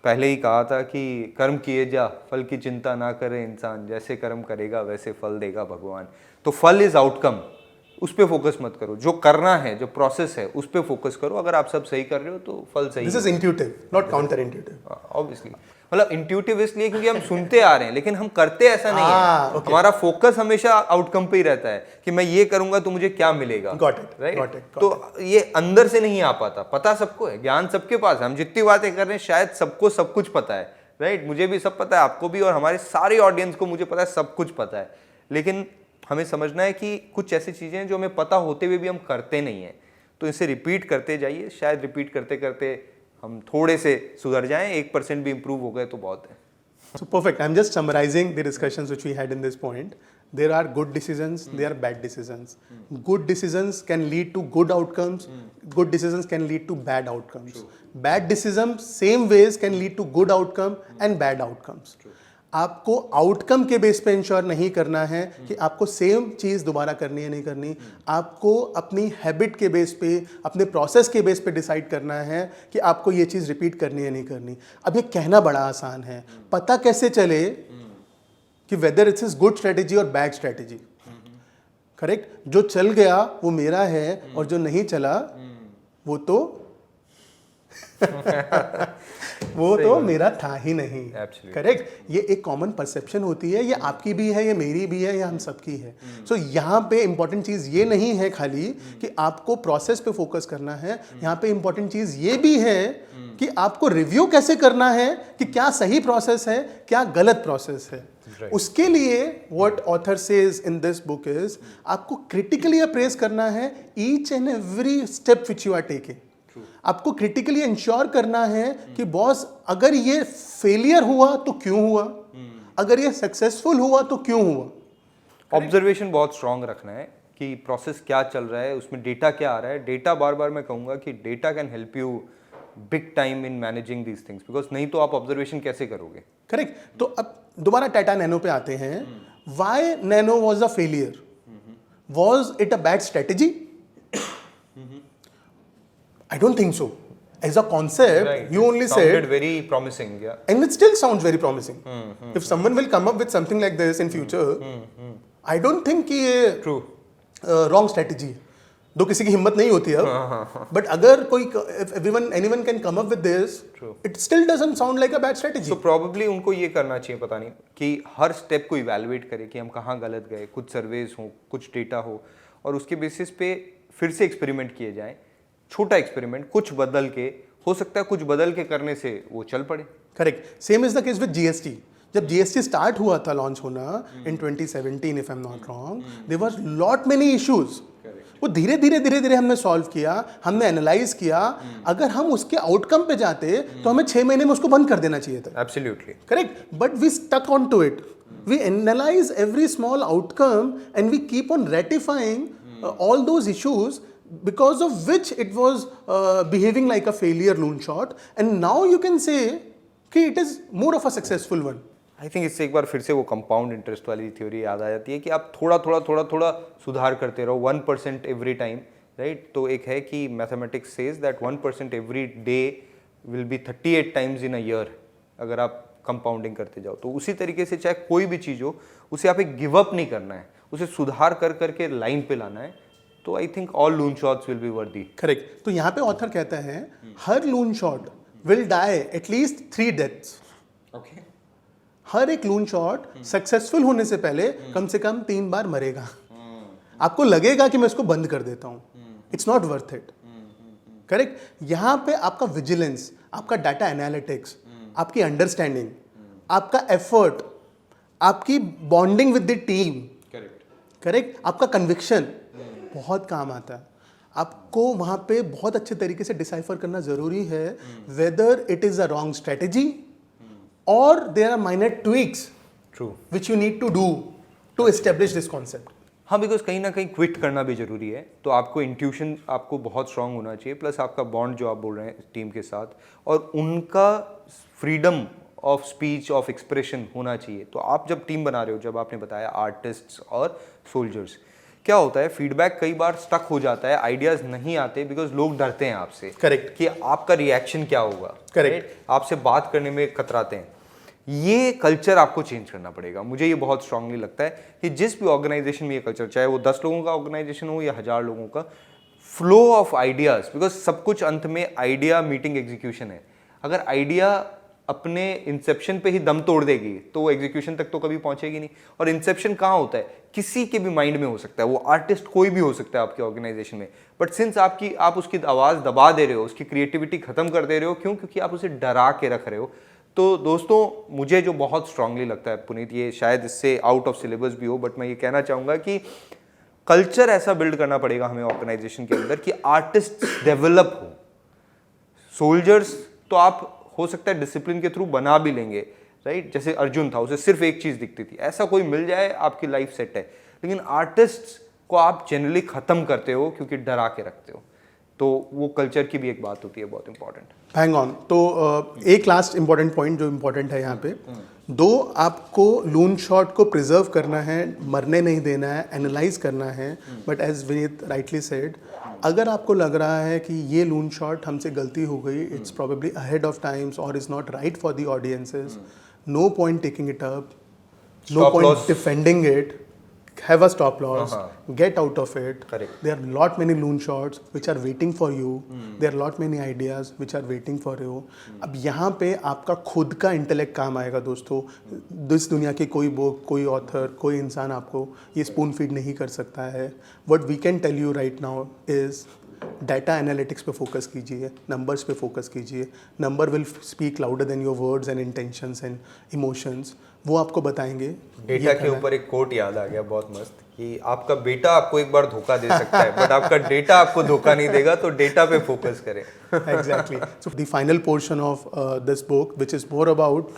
पहले ही कहा था कि कर्म किए जा, फल की चिंता ना करे इंसान, जैसे कर्म करेगा वैसे फल देगा भगवान। तो फल इज आउटकम, उस पर फोकस मत करो। जो करना है, जो प्रोसेस है, उस पर फोकस करो। अगर आप सब सही कर रहे हो तो फल सही। This is intuitive, not counter intuitive. Obviously, मतलब इंट्यूटिव इसलिए क्योंकि हम सुनते आ रहे हैं, लेकिन हम करते ऐसा नहीं है। okay. हमारा फोकस हमेशा आउटकम पे ही रहता है कि मैं ये करूंगा तो मुझे क्या मिलेगा। Got it, right? got it. तो ये अंदर से नहीं आ पाता। पता सबको है, ज्ञान सबके पास है, हम जितनी बातें कर रहे हैं शायद सबको सब कुछ पता है। राइट? मुझे भी सब पता है, आपको भी, और हमारे सारे ऑडियंस को मुझे पता है, सब कुछ पता है। लेकिन हमें समझना है कि कुछ ऐसी चीजें हैं जो हमें पता होते हुए भी हम करते नहीं है। तो इसे रिपीट करते जाइए, शायद रिपीट करते करते हम थोड़े से सुधर जाएं। 1% भी इंप्रूव हो गए तो बहुत है। So perfect. I'm just summarizing the discussions which we had in this point. There are good decisions, there are bad decisions. Good decisions can lead to good outcomes. Good decisions can lead to bad outcomes. Bad decisions, same ways, can lead to good outcome and bad outcomes. आपको outcome के base पे ensure नहीं करना है कि आपको same चीज़ दोबारा करनी है नहीं करनी। आपको अपनी हैबिट के बेस पे, अपने प्रोसेस के बेस पे डिसाइड करना है कि आपको ये चीज़ रिपीट करनी है नहीं करनी। अब ये कहना बड़ा आसान है, पता कैसे चले कि whether it's is good strategy और बैड स्ट्रेटेजी। करेक्ट? जो चल गया वो मेरा है और जो नहीं चला वो तो वो तो मेरा था ही नहीं। करेक्ट? ये एक कॉमन परसेप्शन होती है, ये आपकी भी है, ये मेरी भी है, ये हम सबकी है। सो यहाँ पे इंपॉर्टेंट चीज़ ये नहीं है खाली कि आपको प्रोसेस पे फोकस करना है, यहाँ पे इंपॉर्टेंट चीज़ ये भी है कि आपको रिव्यू कैसे करना है कि क्या सही प्रोसेस है, क्या गलत प्रोसेस है। उसके लिए what author says in this book is, आपको क्रिटिकली अप्रेज करना है each and every step which you are taking. आपको क्रिटिकली इंश्योर करना है कि बॉस, अगर ये फेलियर हुआ तो क्यों हुआ, अगर ये सक्सेसफुल हुआ तो क्यों हुआ। ऑब्जर्वेशन बहुत स्ट्रांग रखना है कि प्रोसेस क्या चल रहा है, उसमें डेटा क्या आ रहा है। डेटा, बार बार मैं कहूंगा कि data can help you big time in managing these things, because नहीं तो आप ऑब्जर्वेशन कैसे करोगे। करेक्ट? तो अब दोबारा टाटा नैनो पे आते हैं। Why nano was a failure? Was it a bad strategy? I don't think so. As a concept, Right. you only Sounded said, very promising, yeah. and it still sounds very promising. If someone will come up with something like this in future, I don't think कि ये True. wrong strategy है। दो किसी की हिम्मत नहीं होती अब, but अगर कोई, if anyone can come up with this, it still doesn't sound like a bad strategy. So probably उनको ये करना चाहिए, पता नहीं, कि हर स्टेप को इवैल्यूएट करे कि हम कहाँ गलत गए, कुछ सर्वेज हो, कुछ डेटा हो, और उसके बेसिस पे फिर से एक्सपेरिमेंट किए जाएं। छोटा एक्सपेरिमेंट, कुछ बदल के, हो सकता है कुछ बदल के करने से वो चल पड़े। Correct? Same is the case with GST. जब जीएसटी स्टार्ट हुआ था, लॉन्च होना in 2017, if I am not wrong, there was lot many issues. वो धीरे धीरे हमने सॉल्व किया, हमने एनालाइज किया। अगर हम उसके आउटकम पे जाते तो हमें 6 महीने में उसको बंद कर देना चाहिए था। Absolutely correct? But we stuck on to it, we analyse every small outcome and we keep on rectifying all those issues because of which it was behaving like a failure loan shot, and now you can say कि it is more of a successful one. I think इससे एक बार फिर से वो compound interest वाली theory याद आ जाती है कि आप थोड़ा सुधार करते रहो, 1% एवरी टाइम। राइट? तो एक है कि mathematics says that 1% every day will be 38 times in a year, अगर आप कंपाउंडिंग करते जाओ। तो उसी तरीके से चाहे कोई भी चीज़ हो, उसे आप एक गिव अप नहीं करना है, उसे सुधार कर करके लाइन पे लाना है। तो I think all loon shots will be worthy. Correct? तो यहाँ पे ऑथर कहता है हर loon shot will die at least 3 deaths. Okay. हर एक लून शॉट सक्सेसफुल होने से पहले कम से कम 3 बार मरेगा। आपको लगेगा कि मैं इसको बंद कर देता हूँ, it's not worth it. Correct? यहाँ पे आपका विजिलेंस, आपका डाटा एनालिटिक्स, आपकी अंडरस्टैंडिंग, आपका एफर्ट, आपकी bonding with the team, correct, आपका कन्विक्शन बहुत काम आता है। आपको वहाँ पे बहुत अच्छे तरीके से डिसाइफर करना ज़रूरी है whether it is a wrong strategy or there are minor tweaks true. which you need to do to establish this concept. हाँ, बिकॉज कहीं ना कहीं क्विट करना भी जरूरी है, तो आपको इंट्यूशन आपको बहुत स्ट्रांग होना चाहिए, प्लस आपका बॉन्ड जो आप बोल रहे हैं टीम के साथ, और उनका freedom of speech of expression होना चाहिए। तो आप जब टीम बना रहे हो, जब आपने बताया आर्टिस्ट्स और सोल्जर्स, क्या होता है फीडबैक कई बार स्टक हो जाता है, आइडियाज नहीं आते बिकॉज लोग डरते हैं आपसे। करेक्ट। कि आपका रिएक्शन क्या होगा। करेक्ट। आपसे बात करने में कतराते हैं। ये कल्चर आपको चेंज करना पड़ेगा। मुझे ये बहुत स्ट्रांगली लगता है कि जिस भी ऑर्गेनाइजेशन में ये कल्चर, चाहे वो 10 लोगों का ऑर्गेनाइजेशन हो या 1000 लोगों का, फ्लो ऑफ आइडियाज, बिकॉज सब कुछ अंत में आइडिया मीटिंग एग्जीक्यूशन है। अगर आइडिया अपने इंसेप्शन पे ही दम तोड़ देगी तो वो एग्जीक्यूशन तक तो कभी पहुंचेगी नहीं। और इंसेप्शन कहाँ होता है? किसी के भी माइंड में हो सकता है, वो आर्टिस्ट कोई भी हो सकता है आपके ऑर्गेनाइजेशन में, बट सिंस आप उसकी आवाज़ दबा दे रहे हो, उसकी क्रिएटिविटी खत्म कर दे रहे हो, क्यों? क्योंकि आप उसे डरा के रख रहे हो। तो दोस्तों, मुझे जो बहुत स्ट्रांगली लगता है पुनीत, ये शायद इससे आउट ऑफ सिलेबस भी हो, बट मैं ये कहना चाहूँगा कि कल्चर ऐसा बिल्ड करना पड़ेगा हमें ऑर्गेनाइजेशन के अंदर कि आर्टिस्ट डेवलप हो। सोल्जर्स तो आप हो सकता है डिसिप्लिन के थ्रू बना भी लेंगे, राइट? जैसे अर्जुन था, उसे सिर्फ एक चीज़ दिखती थी, ऐसा कोई मिल जाए आपकी लाइफ सेट है। लेकिन आर्टिस्ट को आप जनरली ख़त्म करते हो क्योंकि डरा के रखते हो। तो वो कल्चर की भी एक बात होती है बहुत इंपॉर्टेंट। Hang on. तो एक लास्ट इंपॉर्टेंट पॉइंट जो इंपॉर्टेंट है यहाँ पे, दो आपको लून शॉट को प्रिजर्व करना है, मरने नहीं देना है, एनालाइज करना है, but as Vineet rightly said, अगर आपको लग रहा है कि ये लून शॉट हमसे गलती हो गई, it's probably ahead of times और is not right for the audiences, no point taking it up, no Stop point loss. Defending it, have a stop loss, get out of it. Correct. There are lot many loon shots which are waiting for you. There are lot many ideas which are waiting for you. अब यहाँ पे आपका खुद का intellect काम आएगा दोस्तों। इस दुनिया की कोई बुक, कोई ऑथर, कोई इंसान आपको ये स्पून फीड नहीं कर सकता है। What we can tell you right now is data analytics पे फोकस कीजिए, नंबर्स पे फोकस कीजिए। Number will speak louder than your words and intentions and emotions, वो आपको बताएंगे। डेटा के ऊपर एक कोट याद आ गया बहुत मस्त, कि आपका बेटा आपको एक बार धोखा दे सकता है बट आपका डेटा आपको धोखा नहीं देगा, तो डेटा पे फोकस करें। Exactly. So the final portion of this book which is more about,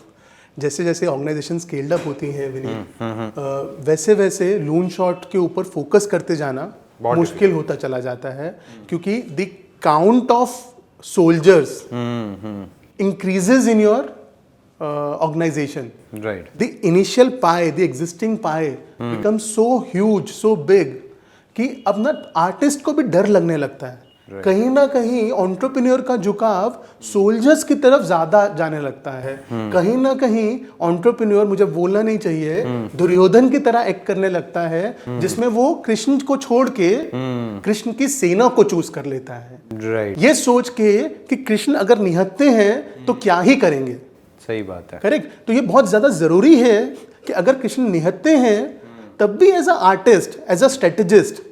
जैसे जैसे ऑर्गेनाइजेशन स्केल्ड अप होती हैं विनीत, वैसे वैसे लून शॉट के ऊपर फोकस करते जाना मुश्किल होता चला जाता है, क्योंकि the count of soldiers increases in your organization. Right. The initial pie, the existing pie becomes so huge, so big कि अब ना आर्टिस्ट को भी डर लगने लगता है। कहीं ना कहीं एंटरप्रेन्योर का झुकाव सोल्जर्स की तरफ ज्यादा जाने लगता है। कहीं ना कहीं एंटरप्रेन्योर, मुझे बोलना नहीं चाहिए, दुर्योधन की तरह एक्ट करने लगता है, जिसमें वो कृष्ण को छोड़ के कृष्ण की सेना को चूज कर लेता है। Right. ये सोच के कि कृष्ण अगर निहत्ते हैं तो क्या ही करेंगे। सही बात है। करेक्ट। तो ये बहुत ज्यादा जरूरी है कि अगर कृष्ण निहत्ते हैं तब भी as a artist, as a strategist,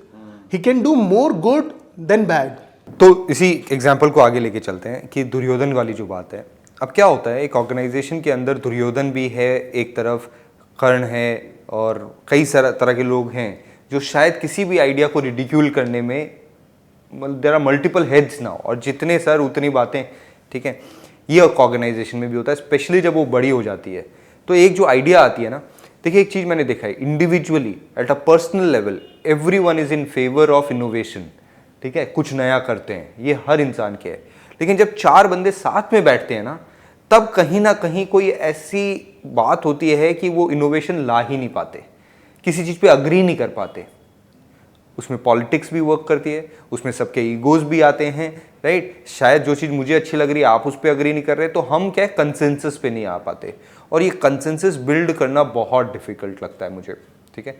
he can do more good than bad. तो इसी एग्जाम्पल को आगे लेके चलते हैं कि दुर्योधन वाली जो बात है, अब क्या होता है एक ऑर्गेनाइजेशन के अंदर दुर्योधन भी है एक तरफ, कर्ण है, और कई तरह के लोग हैं जो शायद किसी भी आइडिया को रिडिक्यूल करने में, there are multiple heads now, और जितने सर उतनी बातें, ठीक है। ये ऑर्गेनाइजेशन में भी होता है, स्पेशली जब वो बड़ी हो जाती है। तो एक जो आइडिया आती है ना, देखिए एक चीज़ मैंने देखा है, individually at a personal level everyone is in favour of innovation, ठीक है, कुछ नया करते हैं, ये हर इंसान के है। लेकिन जब 4 बंदे साथ में बैठते हैं ना, तब कहीं ना कहीं कोई ऐसी बात होती है कि वो इनोवेशन ला ही नहीं पाते, किसी चीज़ पे अग्री नहीं कर पाते। उसमें पॉलिटिक्स भी वर्क करती है, उसमें सबके ईगोज भी आते हैं, राइट। शायद जो चीज़ मुझे अच्छी लग रही है आप उस पर अग्री नहीं कर रहे, तो हम क्या कंसेंसस पे नहीं आ पाते, और ये कंसेंसस बिल्ड करना बहुत डिफिकल्ट लगता है मुझे, ठीक है।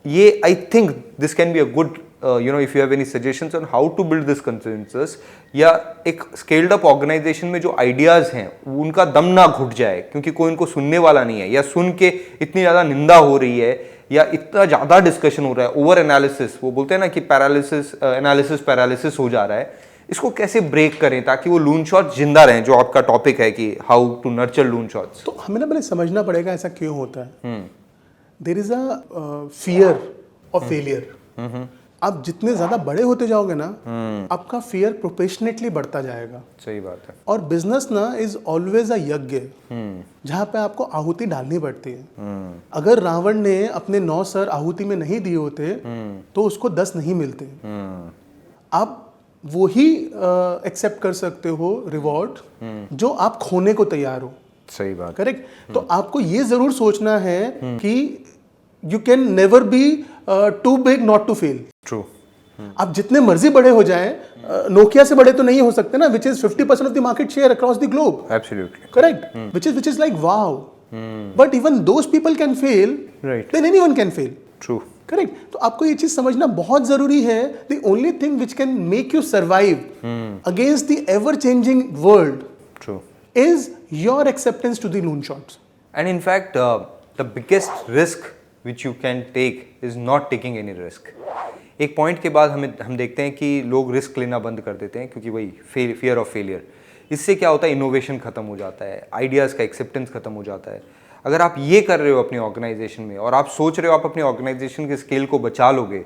ये I think this can be a good, you know, if you have any suggestions on how to build this consensus, या एक स्केल्ड अप ऑर्गेनाइजेशन में जो आइडियाज़ हैं उनका दम ना घुट जाए क्योंकि कोई उनको सुनने वाला नहीं है, या सुन के इतनी ज़्यादा निंदा हो रही है, या इतना ज़्यादा डिस्कशन हो रहा है, ओवर एनालिसिस, वो बोलते हैं ना कि एनालिसिस पैरालिसिस हो जा रहा है। इसको कैसे ब्रेक करें ताकि वो लून शॉट जिंदा रहें, जो आपका टॉपिक है कि how to nurture loon shots. तो हमें ना पहले समझना पड़ेगा ऐसा क्यों होता है। There is a fear of failure. आप जितने ज़्यादा बड़े होते जाओगे ना, आपका फियर प्रोपोर्शनेटली बढ़ता जाएगा। सही बात है। और बिजनेस ना इज ऑलवेज अ यज्ञ, जहाँ पे आपको आहुति डालनी पड़ती है। अगर रावण ने अपने 9 सर आहुति में नहीं दिए होते तो उसको 10 नहीं मिलते। आप वो ही एक्सेप्ट कर सकते हो रिवॉर्ड जो आप खोने को तैयार हो। सही बात। करेक्ट। तो आपको ये जरूर सोचना है कि you can never be too big not to fail. True. आप जितने मर्जी बड़े हो जाएं, नोकिया से बड़े तो नहीं हो सकते ना, which is 50% of the market share across the globe. Absolutely correct. Which is like wow, but even those people can fail, Right. Than anyone can fail. True. Correct. तो आपको ये चीज समझना बहुत जरूरी है। The only thing which can make you survive against the ever changing world true. is your acceptance to the loon shots. And in fact, the biggest risk which you can take is not taking any risk. एक point के बाद हम देखते हैं कि लोग risk लेना बंद कर देते हैं क्योंकि वही फियर ऑफ फेलियर। इससे क्या होता है, इनोवेशन खत्म हो जाता है, आइडियाज़ का एक्सेप्टेंस खत्म हो जाता है। अगर आप ये कर रहे हो अपनी ऑर्गेनाइजेशन में और आप सोच रहे हो आप अपनी ऑर्गेनाइजेशन के स्केल को बचा लोगे,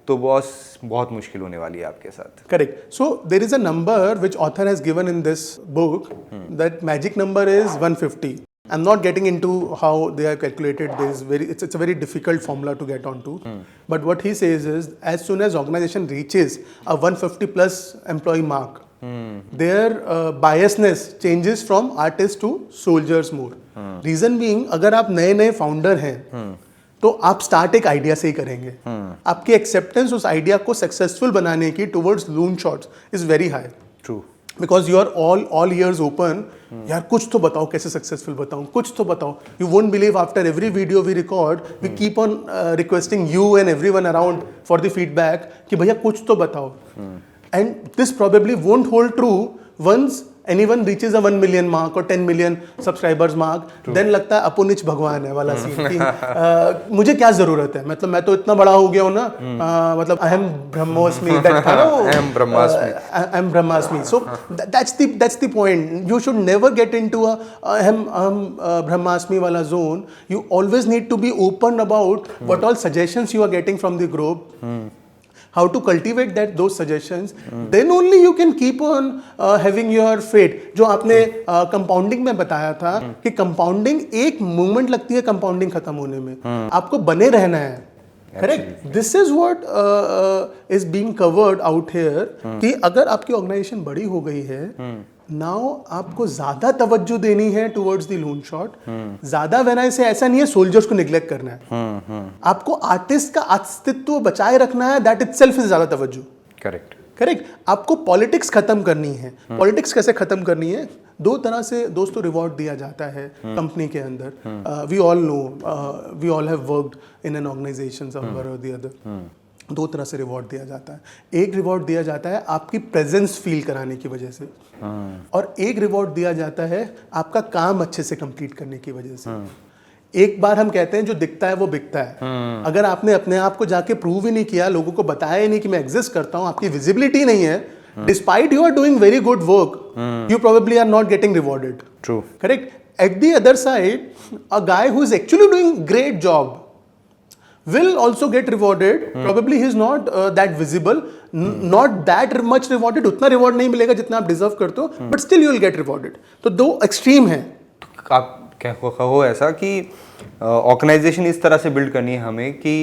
तो बॉस बहुत मुश्किल होने वाली है आपके साथ। Correct. So there is a number which author has given in this book. That magic number is 150. I'm not getting into how they are calculated. It's a very difficult formula to get onto. But what he says is, as soon as organization reaches a 150 plus employee mark, their biasness changes from artists to soldiers more. Reason being, अगर आप नए founder हैं तो आप start एक idea से ही करेंगे। आपकी एक्सेप्टेंस उस आइडिया को सक्सेसफुल बनाने की towards loon shots is very high. True. Because you are all ears open. यार कुछ तो बताओ, कैसे सक्सेसफुल बताऊं, कुछ तो बताओ। You won't believe after every video we record we keep on requesting you and everyone around for the feedback कि भैया कुछ तो बताओ। And this probably won't hold true once anyone reaches a 1 million mark or 10 million subscribers mark, then लगता है अपुनिच भगवान है वाला सीन कि मुझे क्या जरूरत है, मतलब मैं तो इतना बड़ा हो गया हूँ ना, मतलब अहम ब्रह्मोस्मि, that था ना वो, अहम ब्रह्मास्मि। So that's the point. You should never get into a अहम ब्रह्मास्मि वाला zone. You always need to be open about what all suggestions you are getting from the group. How to cultivate those suggestions, then only you can keep on having your fate. जो आपने compounding में बताया था कि compounding एक movement लगती है compounding खत्म होने में, आपको बने रहना है। Correct. This is what is being covered out here कि अगर आपकी ऑर्गेनाइजेशन बड़ी हो गई है, नाउ आपको ज्यादा तवज्जो देनी है टुवर्ड्स द लून शॉट। ज्यादा वेनाई से ऐसा नहीं है सोल्जर्स को निग्लेक्ट करना है। आपको आर्टिस्ट का अस्तित्व बचाए रखना है, दैट इटसेल्फ इज ज्यादा तवज्जो। करेक्ट। करेक्ट। आपको पॉलिटिक्स खत्म करनी है। पॉलिटिक्स कैसे खत्म करनी है? 2 तरह से दोस्तों रिवॉर्ड दिया जाता है कंपनी के अंदर। We all know, we all have worked in an organisation somewhere और द अदर। 2 तरह से रिवॉर्ड दिया जाता है। एक रिवॉर्ड दिया जाता है आपकी प्रेजेंस फील कराने की वजह से, और एक रिवॉर्ड दिया जाता है आपका काम अच्छे से कंप्लीट करने की वजह से। एक बार हम कहते हैं जो दिखता है वो बिकता है। अगर आपने अपने आप को जाके प्रूव ही नहीं किया, लोगों को बताया ही नहीं कि मैं एग्जिस्ट करता हूं, आपकी विजिबिलिटी नहीं है, despite you are doing very good work, you probably are not getting rewarded. True. Correct. At the other side, a guy who is actually doing great job will also get rewarded. Probably he is not that visible, not that much rewarded. उतना reward नहीं मिलेगा जितना आप deserve करते हो, but still you will get rewarded. तो 2 extreme हैं। आप क्या कहो ऐसा कि ऑर्गेनाइजेशन इस तरह से बिल्ड करनी है हमें कि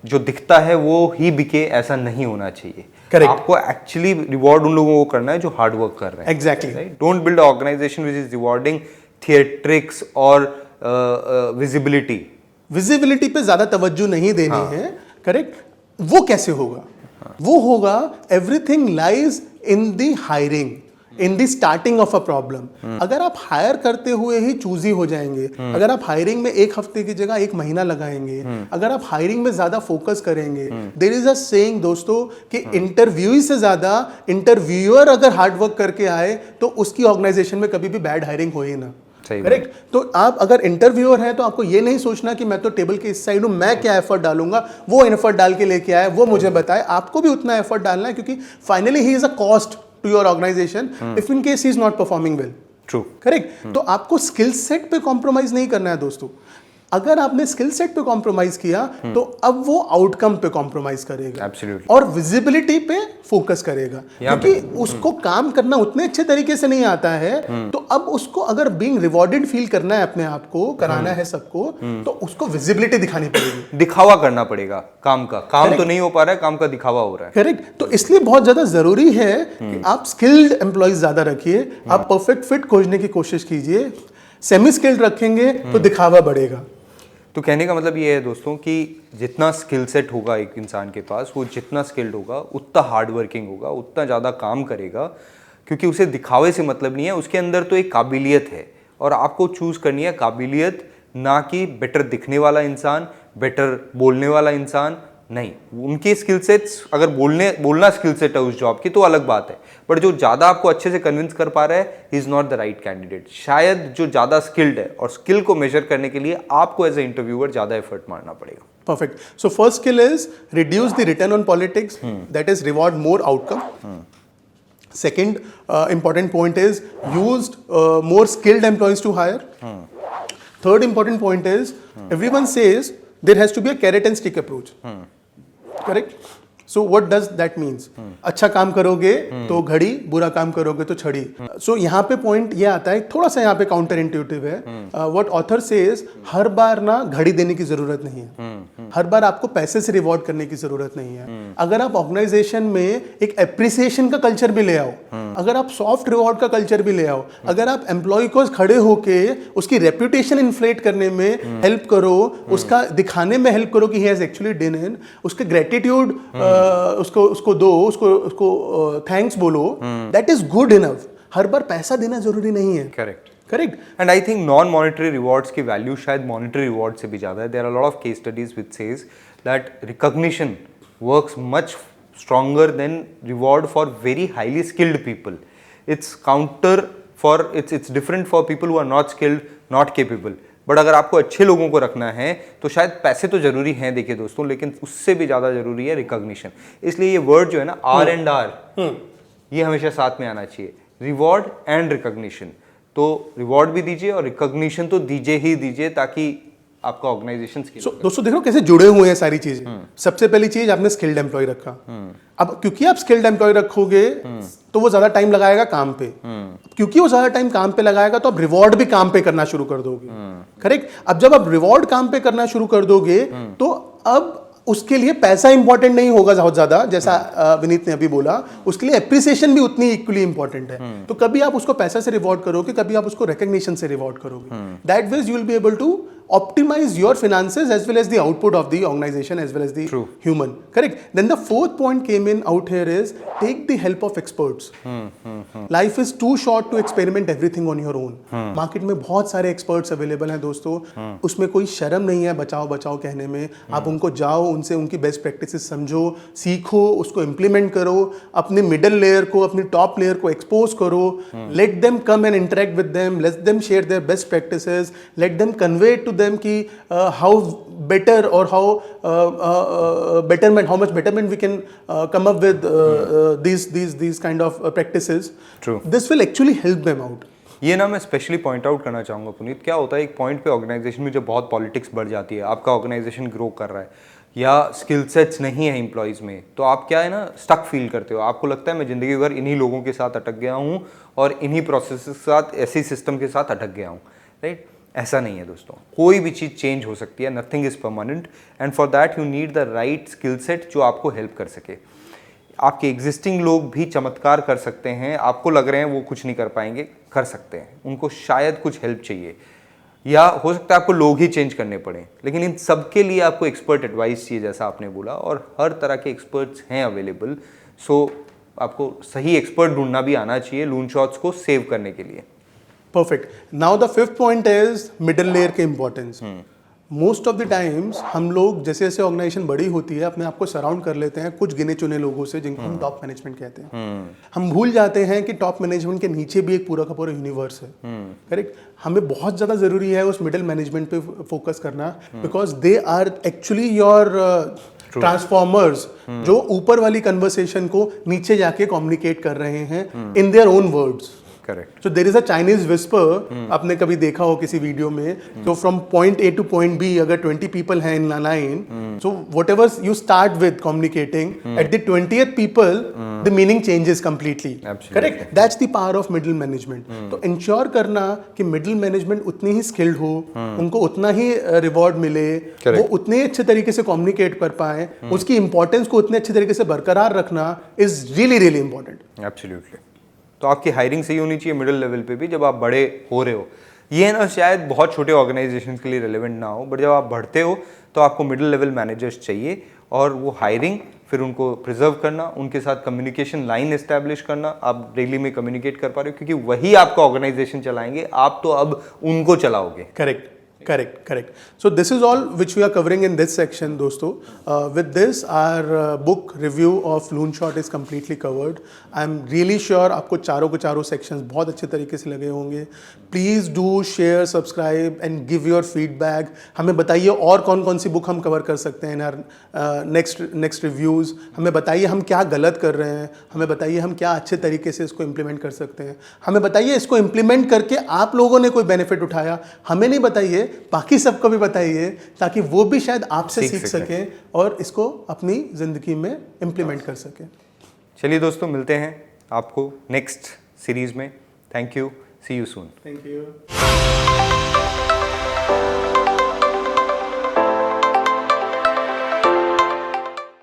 जो दिखता है वो ही बिके, ऐसा नहीं होना चाहिए। Correct. आपको एक्चुअली रिवॉर्ड उन लोगों को करना है जो हार्ड वर्क कर रहे हैं। Exactly. Don't build organisation which is rewarding theatrics और विजिबिलिटी। विजिबिलिटी पे ज्यादा तवज्जो नहीं देनी है। करेक्ट। वो कैसे होगा? वो होगा everything lies in the hiring, in the starting of a problem. अगर आप हायर करते हुए ही चूजी हो जाएंगे, अगर आप हायरिंग में 1 हफ्ते की जगह 1 महीना लगाएंगे, अगर आप हायरिंग में ज्यादा फोकस करेंगे, देयर इज अ सेइंग दोस्तों कि इंटरव्यू से ज्यादा इंटरव्यूअर अगर हार्ड वर्क करके आए तो उसकी ऑर्गेनाइजेशन में कभी भी बैड हायरिंग हो ही ना। करेक्ट। तो आप अगर इंटरव्यूअर हैं तो आपको ये नहीं सोचना कि मैं तो टेबल के इस साइड हूं, मैं क्या एफर्ट डालूंगा, वो एफर्ट डाल के लेके आए, वो मुझे बताए। आपको भी उतना एफर्ट डालना है, क्योंकि finally he is a cost to your organisation if in case he is not performing well. True. Correct. तो आपको स्किल सेट पे कॉम्प्रोमाइज नहीं करना है दोस्तों। अगर आपने स्किल सेट पे कॉम्प्रोमाइज किया तो अब वो आउटकम पे कॉम्प्रोमाइज करेगा Absolutely. और विजिबिलिटी पे फोकस करेगा, क्योंकि उसको काम करना उतने अच्छे तरीके से नहीं आता है। तो अब उसको अगर बीइंग रिवॉर्डेड फील करना है, अपने आप को कराना है सबको, तो उसको विजिबिलिटी दिखानी पड़ेगी, दिखावा करना पड़ेगा काम का। काम तो नहीं हो पा रहा है, काम का दिखावा हो रहा है। करेक्ट। तो इसलिए बहुत ज्यादा जरूरी है कि आप स्किल्ड एम्प्लॉइज ज्यादा रखिए, आप परफेक्ट फिट खोजने की कोशिश कीजिए। सेमी स्किल्ड रखेंगे तो दिखावा बढ़ेगा। तो कहने का मतलब ये है दोस्तों कि जितना स्किल सेट होगा एक इंसान के पास, वो जितना स्किल्ड होगा उतना हार्ड वर्किंग होगा, उतना ज़्यादा काम करेगा, क्योंकि उसे दिखावे से मतलब नहीं है। उसके अंदर तो एक काबिलियत है और आपको चूज़ करनी है काबिलियत, ना कि बेटर दिखने वाला इंसान, बेटर बोलने वाला इंसान। नहीं, उनके स्किल सेट्स, अगर बोलना स्किल सेट है उस जॉब की तो अलग बात है, बट जो ज़्यादा आपको अच्छे से कन्विंस कर पा रहा है he is not the right candidate. शायद जो ज़्यादा स्किल्ड है, और स्किल को मेजर करने के लिए आपको एज ए इंटरव्यूअर ज़्यादा एफर्ट मारना पड़ेगा। Perfect. So first skill is reduce the return on politics. That is reward more outcome. Second important point is used more skilled employees to hire. Third important point is everyone says there has to be a carrot and stick approach. Correct? So what does that means? अच्छा काम करोगे तो घड़ी, बुरा काम करोगे तो छड़ी। So यहाँ पे पॉइंट ये आता है, थोड़ा सा यहाँ पे काउंटर इंट्यूटिव है। What author says, हर बार ना घड़ी देने की जरूरत नहीं है, हर बार आपको पैसे से रिवॉर्ड करने की जरूरत नहीं है। अगर आप ऑर्गेनाइजेशन में एक एप्रिसिएशन का कल्चर भी ले आओ, अगर आप सॉफ्ट रिवॉर्ड का कल्चर भी ले आओ, अगर आप एम्प्लॉय को खड़े होके उसकी रेप्यूटेशन इन्फ्लेट करने में हेल्प करो, उसका दिखाने में हेल्प करो कि he has actually done it, उसके ग्रेटिट्यूड उसको दो, उसको थैंक्स बोलो, दैट इज गुड इनफ। हर बार पैसा देना जरूरी नहीं है। Correct. And I think non monetary rewards की वैल्यू शायद मॉनेटरी रिवॉर्ड से भी ज़्यादा है। There are lot of case studies which says that recognition works much stronger than reward for very highly skilled people. It's counter for it's different for people who are not skilled, not capable. But अगर आपको अच्छे लोगों को रखना है तो शायद पैसे तो जरूरी हैं, देखिए दोस्तों, लेकिन उससे भी ज़्यादा जरूरी है रिकॉग्निशन। इसलिए ये वर्ड जो है ना R&R, ये हमेशा साथ में आना चाहिए, रिवॉर्ड एंड रिकॉग्निशन। तो रिवॉर्ड भी दीजिए और रिकॉग्निशन तो दीजिए ही दीजिए, ताकि आपका ऑर्गेनाइजेशन दोस्तों देखो कैसे जुड़े हुए हैं सारी चीजें। सबसे पहली चीज, आपने स्किल्ड एम्प्लॉय रखा। अब क्योंकि आप स्किल्ड एम्प्लॉय रखोगे तो वो ज्यादा टाइम लगाएगा काम पे, क्योंकि वो ज्यादा टाइम काम पे लगाएगा तो आप रिवॉर्ड भी काम पे करना शुरू कर दोगे। करेक्ट। अब जब आप रिवॉर्ड काम पे करना शुरू कर दोगे तो अब उसके लिए पैसा इंपॉर्टेंट नहीं होगा बहुत ज्यादा, जैसा विनीत ने अभी बोला, उसके लिए एप्रिसिएशन भी उतनी इक्वली इंपॉर्टेंट है। तो कभी आप उसको पैसा से रिवॉर्ड करोगे, कभी आप उसको रिकॉग्निशन से रिवॉर्ड करोगे। That ways you will be able to optimize your finances as well as the output of the organization as well as the human. Correct. Then the fourth point came in out here is take the help of experts. Life is too short to experiment everything on your own. Market में बहुत सारे experts available हैं दोस्तों, उसमें कोई शर्म नहीं है बचाओ बचाओ कहने में। आप उनको जाओ, उनसे उनकी बेस्ट प्रैक्टिसेस समझो, सीखो, उसको इम्प्लीमेंट करो, अपने मिडल लेयर को, अपनी टॉप लेयर को एक्सपोज करो, let them come and interact with them, let them share their best practices, let them convey to them ki how better or how betterment, how much betterment we can come up with these kind of practices. True. This will actually help them out. ये ना मैं specially point out करना चाहूँगा पुनीत। क्या होता है एक point पे ऑर्गेनाइजेशन में जब बहुत पॉलिटिक्स बढ़ जाती है, आपका ऑर्गेनाइजेशन ग्रो कर रहा है या स्किल सेट्स नहीं है एम्प्लॉयज़ में, तो आप क्या है ना स्टक फील करते हो। आपको लगता है मैं ज़िंदगी भर इन्हीं लोगों के साथ अटक गया हूँ और इन्हीं प्रोसेस के साथ, ऐसे सिस्टम के साथ अटक गया हूँ। राइट। ऐसा नहीं है दोस्तों, कोई भी चीज़ चेंज हो सकती है, nothing is permanent, and for that you need the right skill set जो आपको हेल्प कर सके। आपके एग्जिस्टिंग लोग भी चमत्कार कर सकते हैं, आपको लग रहे हैं वो कुछ नहीं कर पाएंगे, कर सकते हैं, उनको शायद कुछ हेल्प चाहिए, या हो सकता है आपको लोग ही चेंज करने पड़े, लेकिन इन सब के लिए आपको एक्सपर्ट एडवाइस चाहिए, जैसा आपने बोला, और हर तरह के एक्सपर्ट्स हैं अवेलेबल। सो आपको सही एक्सपर्ट ढूंढना भी आना चाहिए लून शॉट्स को सेव करने के लिए। Perfect. Now the fifth point is middle layer के importance. Most of the times हम लोग जैसे जैसे ऑर्गेनाइजेशन बड़ी होती है अपने आप को सराउंड कर लेते हैं कुछ गिने चुने लोगों से, जिनको हम टॉप मैनेजमेंट कहते हैं। हम भूल जाते हैं कि टॉप मैनेजमेंट के नीचे भी एक पूरा का पूरा यूनिवर्स है। करेक्ट। हमें बहुत ज़्यादा ज़रूरी है उस मिडिल मैनेजमेंट पे फोकस करना, because they are actually your transformers, जो ऊपर वाली कन्वर्सेशन को नीचे जाके कम्युनिकेट कर रहे हैं in their own words. Correct. So there is a Chinese whisper, आपने कभी देखा हो किसी वीडियो में, तो from point A to point B अगर 20 people हैं in a line, so whatever you start with communicating, at the 20th people, the meaning changes completely. Absolutely. Correct? That's the power of middle management. तो ensure करना कि middle management उतनी ही skilled हो, उनको उतना ही reward मिले, वो उतने अच्छे तरीके से communicate कर पाए, उसकी importance को उतने अच्छे तरीके से बरकरार रखना is really really important. Absolutely. तो आपकी हायरिंग सही होनी चाहिए मिडिल लेवल पे भी जब आप बड़े हो रहे हो। ये ना शायद बहुत छोटे ऑर्गेनाइजेशंस के लिए रेलेवेंट ना हो, बट जब आप बढ़ते हो तो आपको मिडिल लेवल मैनेजर्स चाहिए, और वो हायरिंग फिर उनको प्रिजर्व करना, उनके साथ कम्युनिकेशन लाइन एस्टैब्लिश करना, आप डेली में कम्युनिकेट कर पा रहे हो क्योंकि वही आपका ऑर्गेनाइजेशन चलाएंगे, आप तो अब उनको चलाओगे। Correct. So this is all which we are covering in this section, दोस्तों. With this, our book review of Loonshot is completely covered. I'm really sure आपको चारों के चारों sections बहुत अच्छे तरीके से लगे होंगे. Please do share, subscribe and give your feedback. हमें बताइए और कौन कौन सी बुक हम कवर कर सकते हैं in our next reviews. हमें बताइए हम क्या गलत कर रहे हैं. हमें बताइए हम क्या अच्छे तरीके से इसको implement कर सकते हैं. हमें बताइए इसको implement करके आप लोगों ने कोई benefit उठाया. हमें नहीं बताइए, बाकी सबको भी बताइए ताकि वो भी शायद आपसे सीख सकें और इसको अपनी ज़िंदगी में इम्प्लीमेंट कर सकें। चलिए दोस्तों, मिलते हैं आपको नेक्स्ट सीरीज़ में। Thank you, see you soon. Thank you.